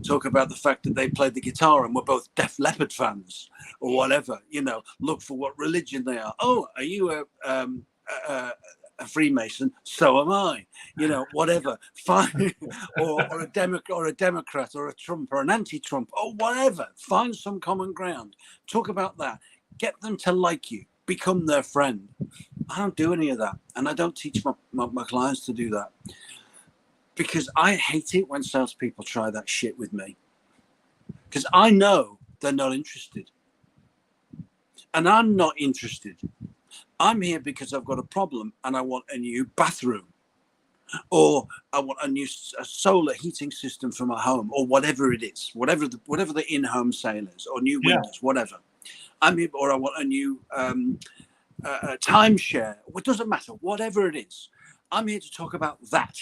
Talk about the fact that they played the guitar and were both Def Leppard fans or whatever. Look for what religion they are. Oh, are you a Freemason, so am I. You know, whatever. Find or a Democrat or a Trump or an anti-Trump or whatever. Find some common ground. Talk about that. Get them to like you. Become their friend. I don't do any of that, and I don't teach my clients to do that, because I hate it when salespeople try that shit with me, because I know they're not interested, and I'm not interested. I'm here because I've got a problem and I want a new bathroom, or I want a solar heating system for my home, or whatever it is, whatever the in-home sale is, or new windows, whatever. I'm here, or I want a new timeshare. It doesn't matter, whatever it is. I'm here to talk about that,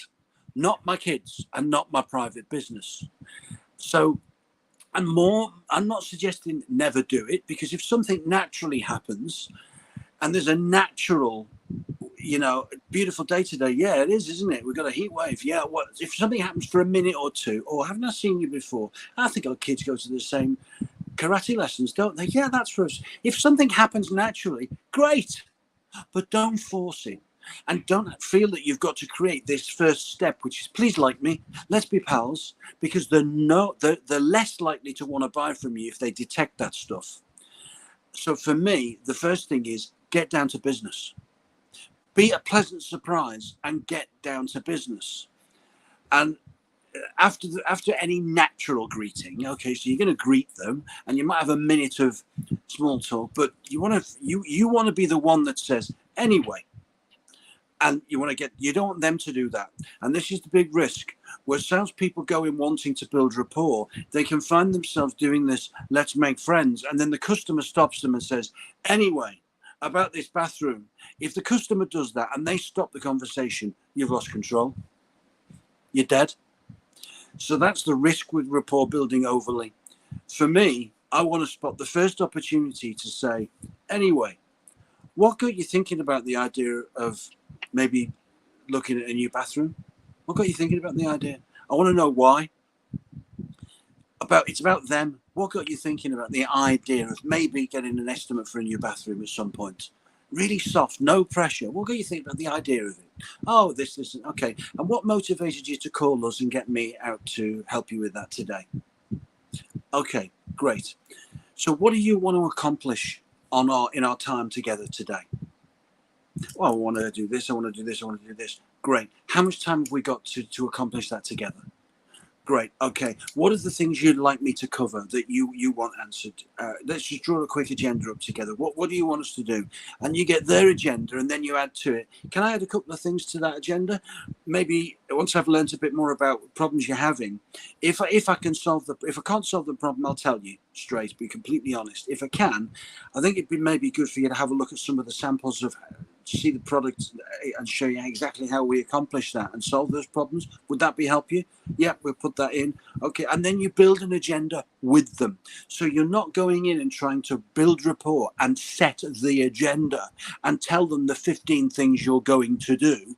not my kids and not my private business. So, and more, I'm not suggesting never do it, because if something naturally happens and there's a natural, you know, beautiful day today, yeah, it is, isn't it? We've got a heat wave. Yeah, what if something happens for a minute or two? Or haven't I seen you before? I think our kids go to the same karate lessons, don't they? Yeah, that's for us. If something happens naturally, great, but don't force it. And don't feel that you've got to create this first step, which is, please like me, let's be pals, because they're less likely to want to buy from you if they detect that stuff. So for me, the first thing is get down to business. Be a pleasant surprise and get down to business. And after any natural greeting, okay, so you're going to greet them, and you might have a minute of small talk, but you want to be the one that says, anyway. And you don't want them to do that. And this is the big risk, where salespeople go in wanting to build rapport. They can find themselves doing this, let's make friends. And then the customer stops them and says, anyway, about this bathroom. If the customer does that and they stop the conversation, you've lost control. You're dead. So that's the risk with rapport building overly. For me, I want to spot the first opportunity to say, anyway, what got you thinking about the idea of maybe looking at a new bathroom? What got you thinking about the idea? I want to know why. It's about them. What got you thinking about the idea of maybe getting an estimate for a new bathroom at some point? Really soft, no pressure. What got you thinking about the idea of it? Oh, this, okay. And what motivated you to call us and get me out to help you with that today? Okay, great. So what do you want to accomplish in our time together today? Well, I want to do this, I want to do this, I want to do this. Great. How much time have we got to accomplish that together? Great. Okay. What are the things you'd like me to cover that you want answered? Let's just draw a quick agenda up together. What do you want us to do? And you get their agenda, and then you add to it. Can I add a couple of things to that agenda? Maybe once I've learned a bit more about problems you're having, if I can't solve the problem, I'll tell you straight. Be completely honest. If I can, I think it'd be maybe good for you to have a look at some of the samples of. See the product and show you exactly how we accomplish that and solve those problems. Would that help you? Yeah, we'll put that in. Okay, and then you build an agenda with them. So you're not going in and trying to build rapport and set the agenda and tell them the 15 things you're going to do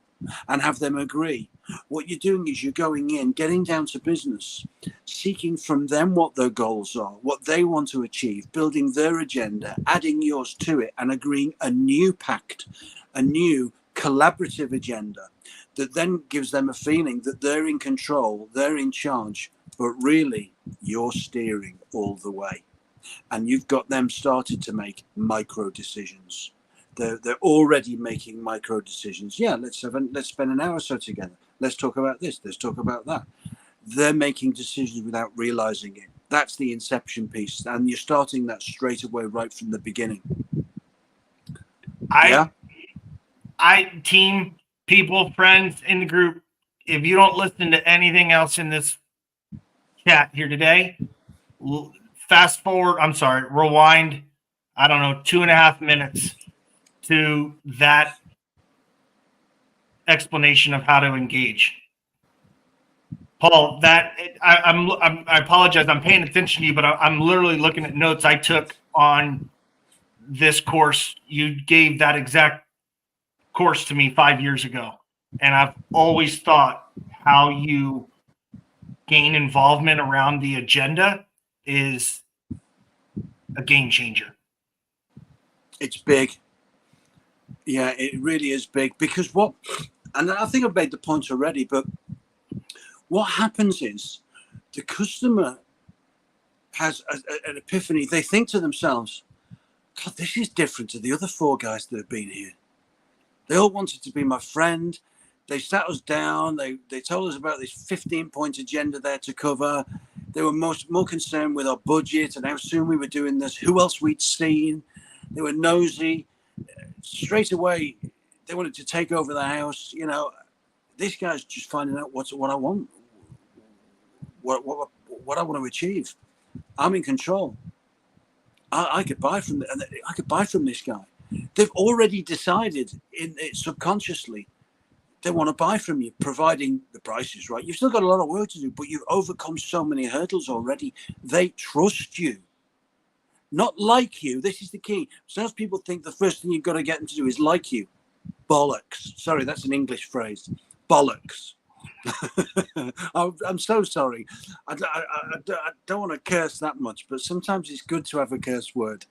and have them agree. What you're doing is you're going in, getting down to business, seeking from them what their goals are, what they want to achieve, building their agenda, adding yours to it, and agreeing a new pact, a new collaborative agenda that then gives them a feeling that they're in control, they're in charge, but really you're steering all the way. And you've got them started to make micro decisions. They're already making micro decisions. Yeah, let's spend an hour or so together. Let's talk about this. Let's talk about that. They're making decisions without realizing it. That's the inception piece, and you're starting that straight away, right from the beginning. Team, people, friends in the group. If you don't listen to anything else in this chat here today, fast forward. I'm sorry, rewind. I don't know, 2.5 minutes to that explanation of how to engage. Paul, I apologize. I'm paying attention to you, but I'm literally looking at notes I took on this course. You gave that exact course to me 5 years ago, and I've always thought how you gain involvement around the agenda is a game changer. It's big. Yeah, it really is big because and I think I've made the point already, but what happens is the customer has an epiphany. They think to themselves, God, this is different to the other four guys that have been here. They all wanted to be my friend. They sat us down. They told us about this 15-point agenda there to cover. They were more concerned with our budget and how soon we were doing this, who else we'd seen. They were nosy. Straight away, they wanted to take over the house. You know, this guy's just finding out what I want, what I want to achieve. I'm in control. I could buy from this guy. They've already decided subconsciously they want to buy from you, providing the price is right. You've still got a lot of work to do, but you've overcome so many hurdles already. They trust you, not like you. This is the key. Most people think the first thing you've got to get them to do is like you. Bollocks. Sorry, that's an English phrase. Bollocks. I'm so sorry. I don't want to curse that much, but sometimes it's good to have a curse word.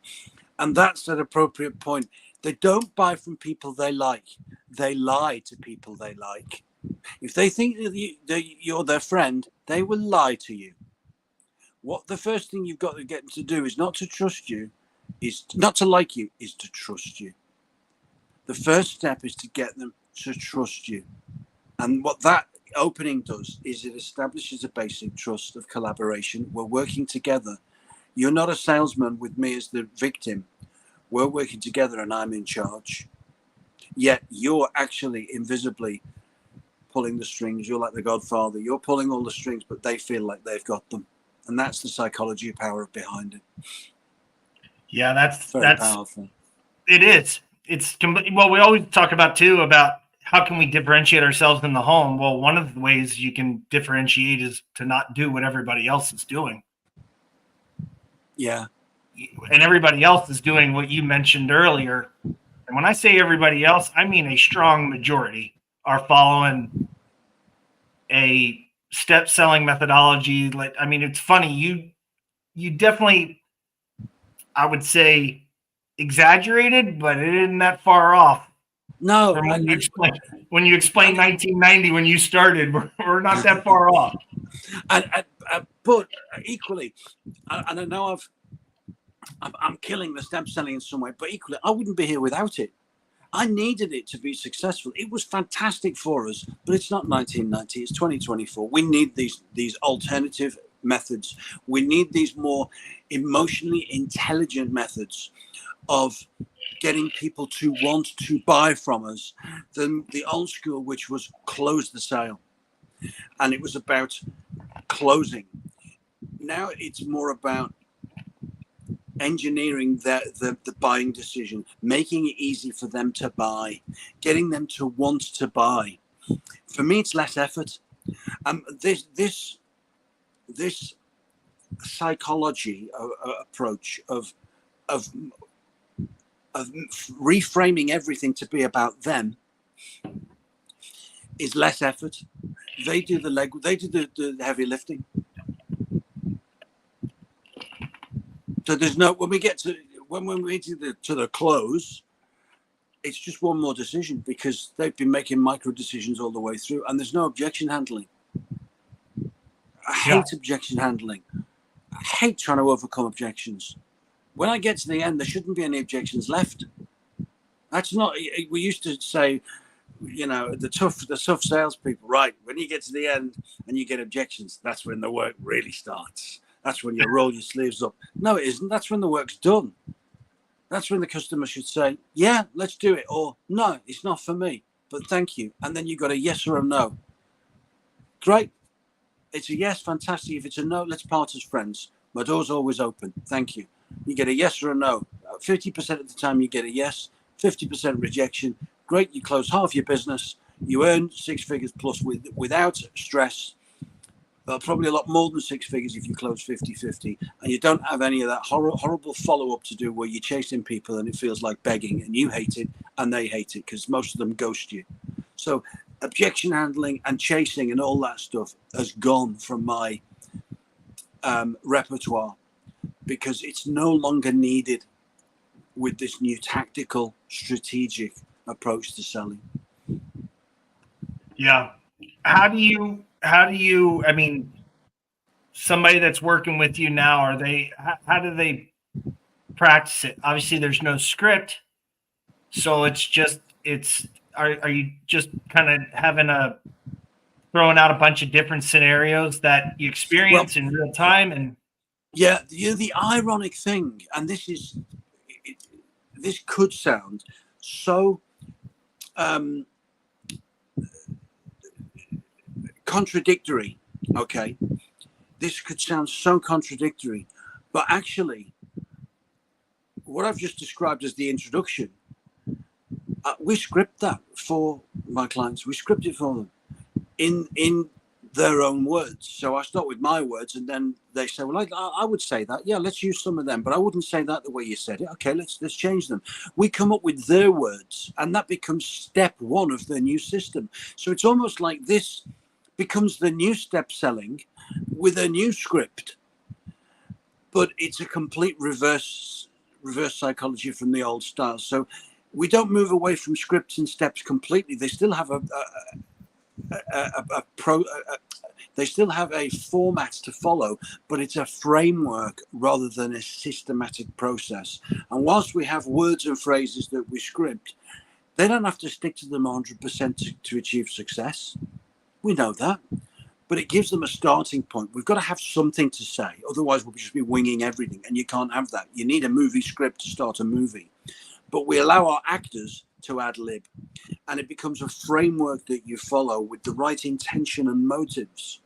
And that's an appropriate point. They don't buy from people they like. They lie to people they like. If they think that you're their friend, they will lie to you. What the first thing you've got to get them to do is not to trust you, is not to like you, is to trust you. The first step is to get them to trust you. And what that opening does is it establishes a basic trust of collaboration. We're working together. You're not a salesman with me as the victim. We're working together and I'm in charge. Yet you're actually invisibly pulling the strings. You're like the Godfather. You're pulling all the strings, but they feel like they've got them. And that's the psychology power behind it. Yeah, that's powerful. It is. Well, we always talk about how can we differentiate ourselves in the home? Well, one of the ways you can differentiate is to not do what everybody else is doing. Yeah. And everybody else is doing what you mentioned earlier. And when I say everybody else, I mean a strong majority are following a step selling methodology. It's funny. You definitely, I would say, exaggerated, but it isn't that far off. No. When you explain 1990 when you started, we're not that far off. But equally, and I know I'm killing the stamp selling in some way, but equally, I wouldn't be here without it. I needed it to be successful. It was fantastic for us, but it's not 1990. It's 2024. We need these alternative methods. We need these more emotionally intelligent methods of getting people to want to buy from us than the old school, which was close the sale. And it was about closing. Now it's more about engineering the buying decision, making it easy for them to buy, getting them to want to buy. For me, it's less effort. This psychology approach of reframing everything to be about them is less effort. They do the heavy lifting. So there's no, when we get to the close, it's just one more decision because they've been making micro decisions all the way through, and there's no objection handling. I hate objection handling. I hate trying to overcome objections. When I get to the end, there shouldn't be any objections left. That's not. We used to say, the tough salespeople, right? When you get to the end and you get objections, that's when the work really starts. That's when you roll your sleeves up. No, it isn't. That's when the work's done. That's when the customer should say, yeah, let's do it. Or no, it's not for me, but thank you. And then you've got a yes or a no. Great. It's a yes, fantastic. If it's a no, let's part as friends. My door's always open. Thank you. You get a yes or a no. 50% of the time you get a yes, 50% rejection. Great. You close half your business. You earn 6 figures plus without stress. Probably a lot more than 6 figures if you close 50-50, and you don't have any of that horrible follow-up to do where you're chasing people and it feels like begging and you hate it and they hate it because most of them ghost you. So objection handling and chasing and all that stuff has gone from my repertoire because it's no longer needed with this new tactical, strategic approach to selling. Yeah. How do you, I mean, somebody that's working with you now, how do they practice it? Obviously there's no script. So are you just kind of throwing out a bunch of different scenarios that you experience in real time? And yeah, the ironic thing, and this could sound so contradictory. Okay, this could sound so contradictory, but actually, what I've just described as the introduction, we script that for my clients. We script it for them in their own words. So I start with my words, and then they say, "Well, I would say that. Yeah, let's use some of them, but I wouldn't say that the way you said it. Okay, let's change them." We come up with their words, and that becomes step one of the new system. So it's almost like this becomes the new step selling with a new script, but it's a complete reverse psychology from the old style. So we don't move away from scripts and steps completely. They still have they still have a format to follow, but it's a framework rather than a systematic process. And whilst we have words and phrases that we script, they don't have to stick to them 100% to achieve success. We know that, but it gives them a starting point. We've got to have something to say, otherwise we'll just be winging everything, and you can't have that. You need a movie script to start a movie, but we allow our actors to ad lib, and it becomes a framework that you follow with the right intention and motives,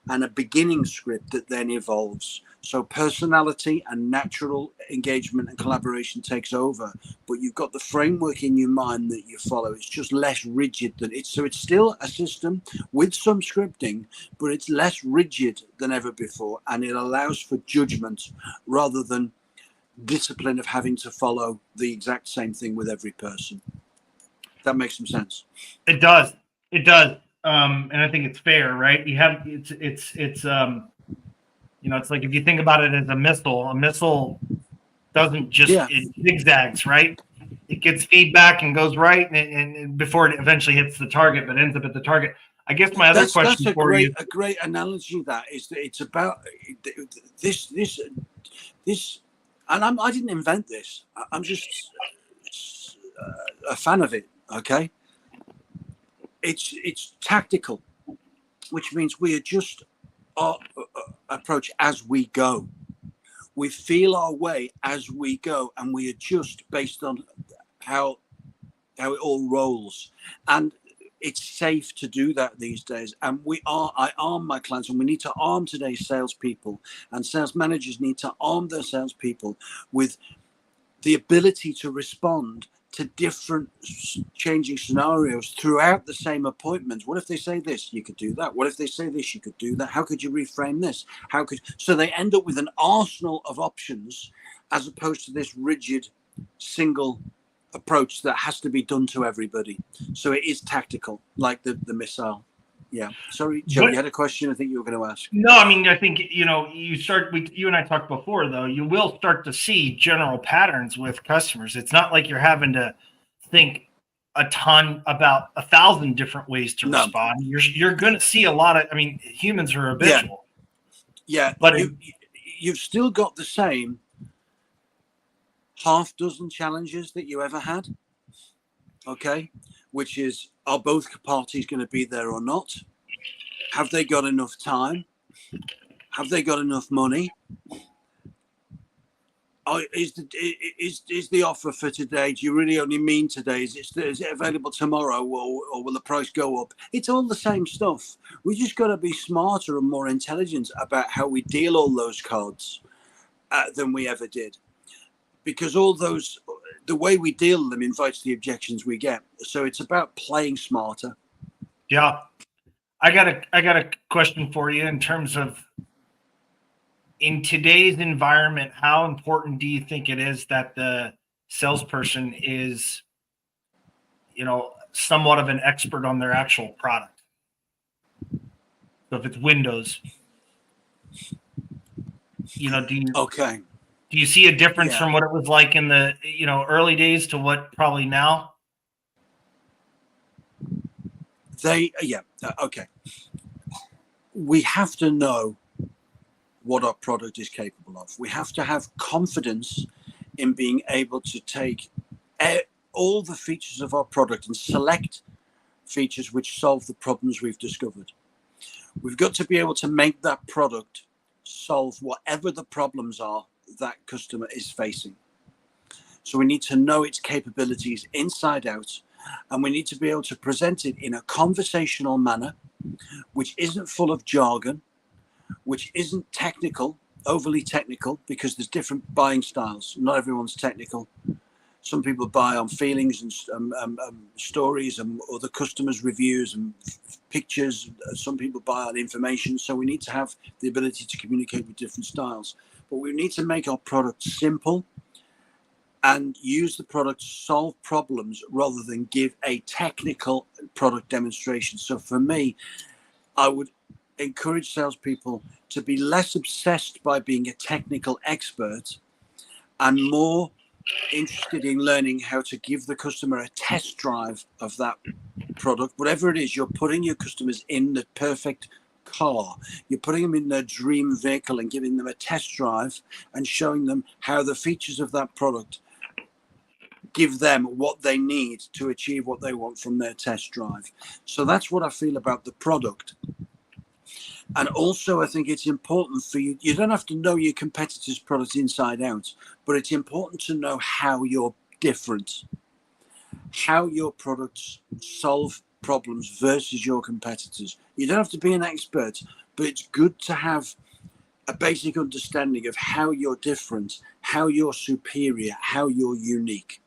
and a beginning script that then evolves. So personality and natural engagement and collaboration takes over, but you've got the framework in your mind that you follow. It's just less rigid than it's. So it's still a system with some scripting, but it's less rigid than ever before, and it allows for judgment rather than discipline of having to follow the exact same thing with every person. That makes some sense. It does. And I think it's fair, right? It's like if you think about it as a missile doesn't just, it zigzags, right? It gets feedback and goes right, and before it eventually hits the target, but ends up at the target. I guess my other question that's for you, a great analogy. That is that it's about this, and I didn't invent this. I'm just a fan of it. Okay, it's tactical, which means we adjust our approach as we go. We feel our way as we go, and we adjust based on how it all rolls. And it's safe to do that these days. And I arm my clients, and we need to arm today's salespeople, and sales managers need to arm their salespeople with the ability to respond to different changing scenarios throughout the same appointment. What if they say this? You could do that. What if they say this? You could do that. How could you reframe this? So they end up with an arsenal of options, as opposed to this rigid single approach that has to be done to everybody. So it is tactical, like the missile. Yeah. Sorry, Joe, you had a question I think you were going to ask. No, I mean, I think, you and I talked before, though, you will start to see general patterns with customers. It's not like you're having to think a ton about 1,000 different ways to respond. You're going to see a lot of, humans are habitual. Yeah. But you've still got the same half dozen challenges that you ever had. Okay. Which is, are both parties going to be there or not? Have they got enough time? Have they got enough money? Is the offer for today? Do you really only mean today? Is it available tomorrow, or will the price go up? It's all the same stuff. We just got to be smarter and more intelligent about how we deal all those cards than we ever did, because all those, the way we deal them invites the objections we get. So it's about playing smarter. Yeah. I got a question for you in terms of, in today's environment, how important do you think it is that the salesperson is, somewhat of an expert on their actual product? So if it's Windows, do you see a difference from what it was like in the, early days to what probably now? Okay. We have to know what our product is capable of. We have to have confidence in being able to take all the features of our product and select features which solve the problems we've discovered. We've got to be able to make that product solve whatever the problems are that customer is facing. So we need to know its capabilities inside out, and we need to be able to present it in a conversational manner, which isn't full of jargon, which isn't technical, overly technical, because there's different buying styles. Not everyone's technical. Some people buy on feelings and stories and other customers' reviews and pictures. Some people buy on information. So we need to have the ability to communicate with different styles. But we need to make our product simple and use the product to solve problems rather than give a technical product demonstration. So for me, I would encourage salespeople to be less obsessed by being a technical expert and more interested in learning how to give the customer a test drive of that product. Whatever it is, you're putting your customers in the perfect car. You're putting them in their dream vehicle and giving them a test drive and showing them how the features of that product give them what they need to achieve what they want from their test drive. So that's what I feel about the product. And also, I think it's important for you. You don't have to know your competitor's product inside out, but it's important to know how you're different, how your products solve problems versus your competitors. You don't have to be an expert, but it's good to have a basic understanding of how you're different, how you're superior, how you're unique.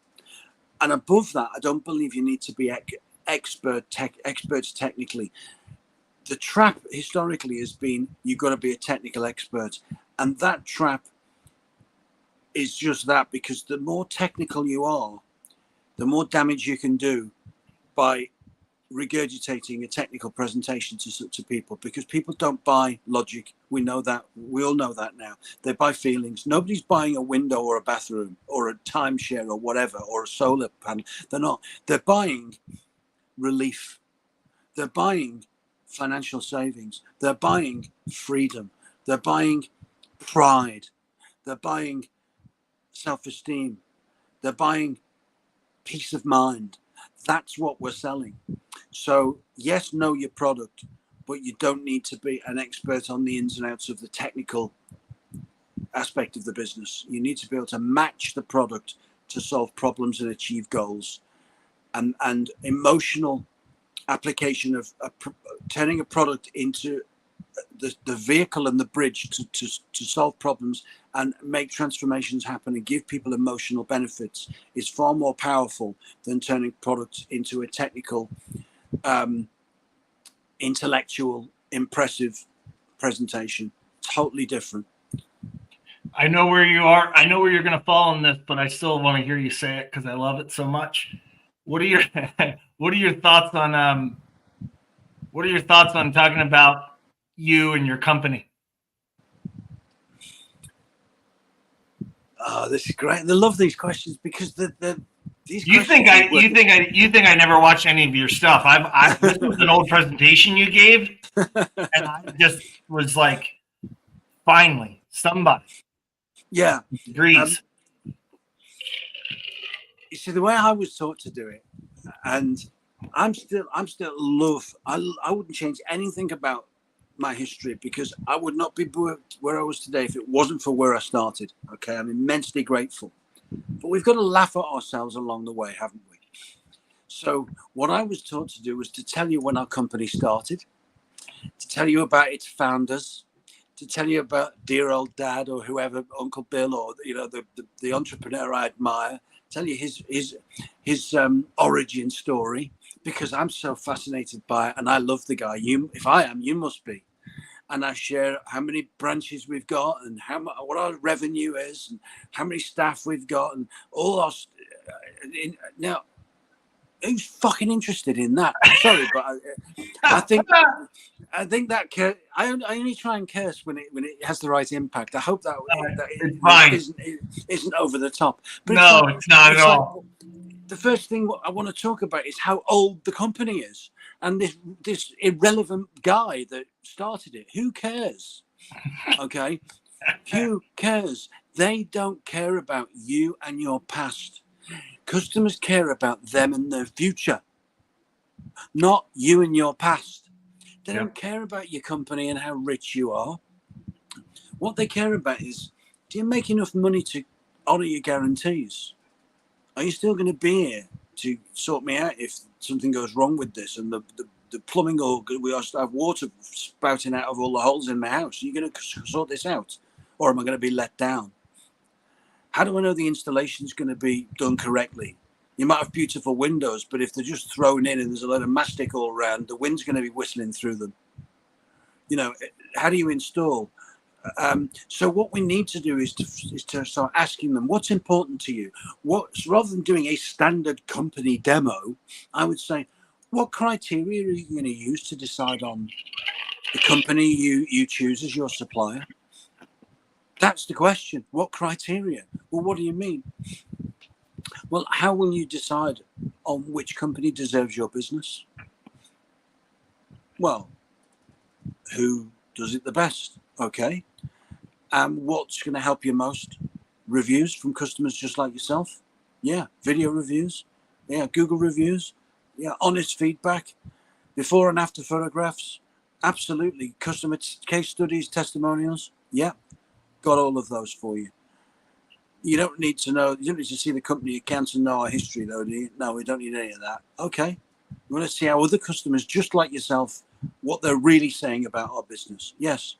And above that, I don't believe you need to be experts technically. The trap historically has been you've got to be a technical expert, and that trap is just that, because the more technical you are, the more damage you can do by regurgitating a technical presentation to people, because people don't buy logic. We know that. We all know that now. They buy feelings. Nobody's buying a window or a bathroom or a timeshare or whatever, or a solar panel. They're not. They're buying relief. They're buying financial savings. They're buying freedom. They're buying pride. They're buying self-esteem. They're buying peace of mind. That's what we're selling. So yes, know your product, but you don't need to be an expert on the ins and outs of the technical aspect of the business. You need to be able to match the product to solve problems and achieve goals. And emotional application of turning a product into the vehicle and the bridge to solve problems and make transformations happen and give people emotional benefits is far more powerful than turning products into a technical, intellectual, impressive presentation. Totally different. I know where you are. I know where you're going to fall on this, but I still want to hear you say it because I love it so much. What are your thoughts on talking about you and your company? Oh, this is great. I love these questions because these. You think I never watched any of your stuff? This was an old presentation you gave, and I just was like, finally, somebody. Yeah. Agrees. You see, the way I was taught to do it, and I'm still love. I wouldn't change anything about my history, because I would not be where I was today if it wasn't for where I started. Okay, I'm immensely grateful. But we've got to laugh at ourselves along the way, haven't we? So what I was taught to do was to tell you when our company started, to tell you about its founders, to tell you about dear old dad or whoever, Uncle Bill, or the entrepreneur I admire, tell you his origin story, because I'm so fascinated by it and I love the guy. If I am, you must be. And I share how many branches we've got and what our revenue is and how many staff we've got and all our. Now, who's fucking interested in that? I'm sorry, but I think that I only try and curse when it has the right impact. I hope that it isn't over the top. But it's not at all. The first thing I want to talk about is how old the company is. And this irrelevant guy that started it, who cares? Okay, who cares? They don't care about you and your past. Customers care about them and their future, not you and your past. They don't care about your company and how rich you are. What they care about is, do you make enough money to honor your guarantees? Are you still going to be here to sort me out if something goes wrong with this and the plumbing, or we also have water spouting out of all the holes in my house? Are you going to sort this out, or am I going to be let down? How do I know the installation is going to be done correctly? You might have beautiful windows, but if they're just thrown in and there's a lot of mastic all around, the wind's going to be whistling through them. You know, how do you install? So what we need to do is to start asking them, what's important to you? Rather than doing a standard company demo, I would say, what criteria are you going to use to decide on the company you choose as your supplier? That's the question. What criteria? Well, what do you mean? Well, how will you decide on which company deserves your business? Well, who does it the best? Okay. And what's going to help you most? Reviews from customers just like yourself? Yeah. Video reviews? Yeah. Google reviews? Yeah. Honest feedback? Before and after photographs? Absolutely. Customer case studies, testimonials? Yeah. Got all of those for you. You don't need to know, you don't need to see the company accounts and know our history though, do you? No, we don't need any of that. Okay. You want to see how other customers just like yourself, what they're really saying about our business? Yes.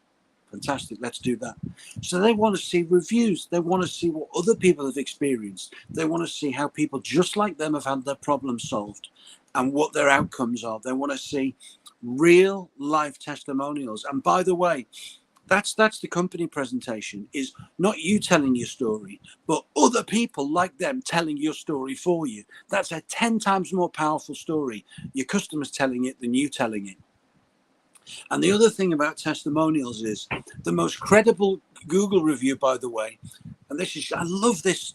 Fantastic. Let's do that. So they want to see reviews. They want to see what other people have experienced. They want to see how people just like them have had their problems solved and what their outcomes are. They want to see real life testimonials. And by the way, that's the company presentation, is not you telling your story, but other people like them telling your story for you. That's a 10 times more powerful story. Your customers telling it than you telling it. And the other thing about testimonials is the most credible Google review, by the way, and this is, I love this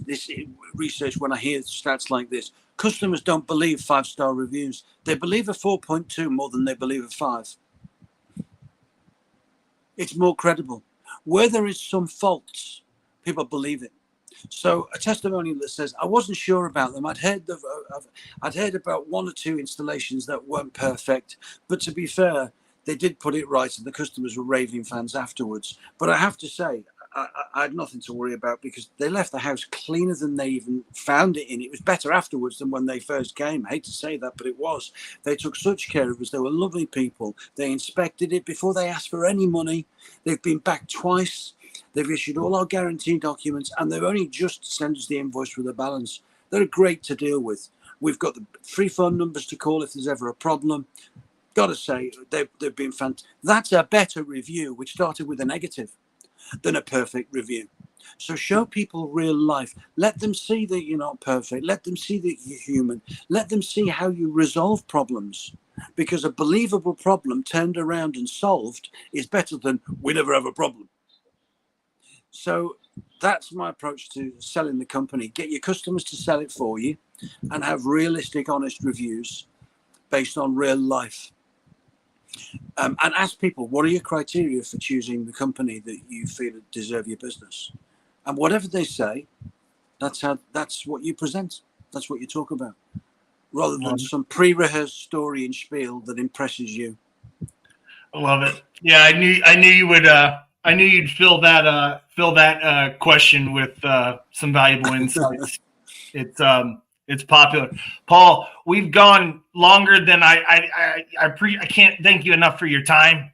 research when I hear stats like this. Customers don't believe 5-star reviews. They believe a 4.2 more than they believe a 5. It's more credible. Where there is some faults, people believe it. So a testimonial that says, I wasn't sure about them. I'd heard about 1 or 2 installations that weren't perfect, but to be fair, they did put it right, and the customers were raving fans afterwards. But I have to say, I had nothing to worry about because they left the house cleaner than they even found it in. It was better afterwards than when they first came. I hate to say that, but it was. They took such care of us. They were lovely people. They inspected it before they asked for any money. They've been back twice. They've issued all our guarantee documents, and they've only just sent us the invoice with a balance. They're great to deal with. We've got the free phone numbers to call if there's ever a problem. Got to say, they've been fantastic. That's a better review, which started with a negative, than a perfect review. So show people real life. Let them see that you're not perfect. Let them see that you're human. Let them see how you resolve problems. Because a believable problem turned around and solved is better than we never have a problem. So that's my approach to selling the company. Get your customers to sell it for you and have realistic, honest reviews based on real life. And ask people, what are your criteria for choosing the company that you feel deserve your business? And whatever they say, that's what you present. That's what you talk about, rather than some pre-rehearsed story and spiel that impresses you. I love it. Yeah, I knew you would. I knew you'd fill that question with some valuable insights. It's popular. Paul, we've gone longer than I can't thank you enough for your time.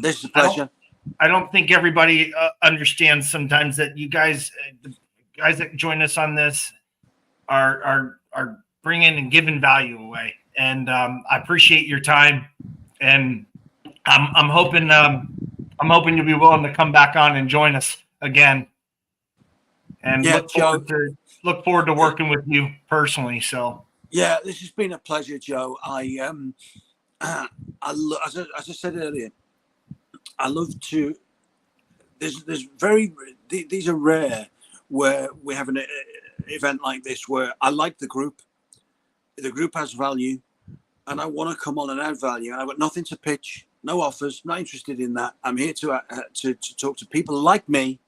This is a pleasure. I don't think everybody understands sometimes that you guys, the guys that join us on this, are bringing and giving value away, and I appreciate your time. And I'm hoping you'll be willing to come back on and join us again. And look forward to working with you personally. So yeah, this has been a pleasure, Joe. As I said earlier, I love to. These are rare where we have an event like this where I like the group. The group has value. and I want to come on and add value, and I've got nothing to pitch, no offers, not interested in that. I'm here to talk to people like me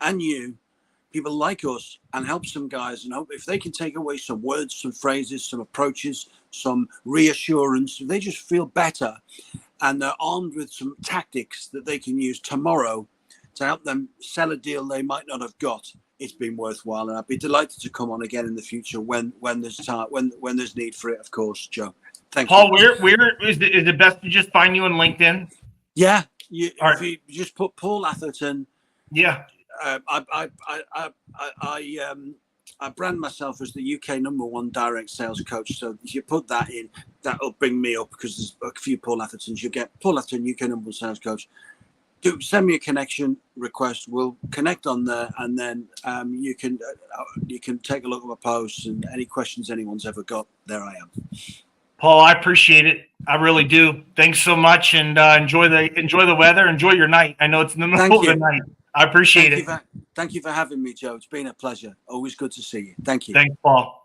and you, people like us, and help some guys, and hope if they can take away some words, some phrases, some approaches, some reassurance, if they just feel better, and they're armed with some tactics that they can use tomorrow to help them sell a deal they might not have got, it's been worthwhile. And I'd be delighted to come on again in the future when there's time, when there's need for it, of course, Joe. Thank Paul, you. where is it best to just find you on LinkedIn? Yeah, if Right. you just put Paul Atherton. Yeah. I brand myself as the UK #1 direct sales coach. So if you put that in, that'll bring me up, because there's a few Paul Athertons. You get Paul Atherton, UK #1 sales coach. Do send me a connection request. We'll connect on there, and then you can take a look at my posts, and any questions anyone's ever got, there I am. Paul, I appreciate it. I really do. Thanks so much, and enjoy the weather. Enjoy your night. I know it's in the middle of the night. I appreciate it. Thank you for having me, Joe. It's been a pleasure. Always good to see you. Thank you. Thanks, Paul.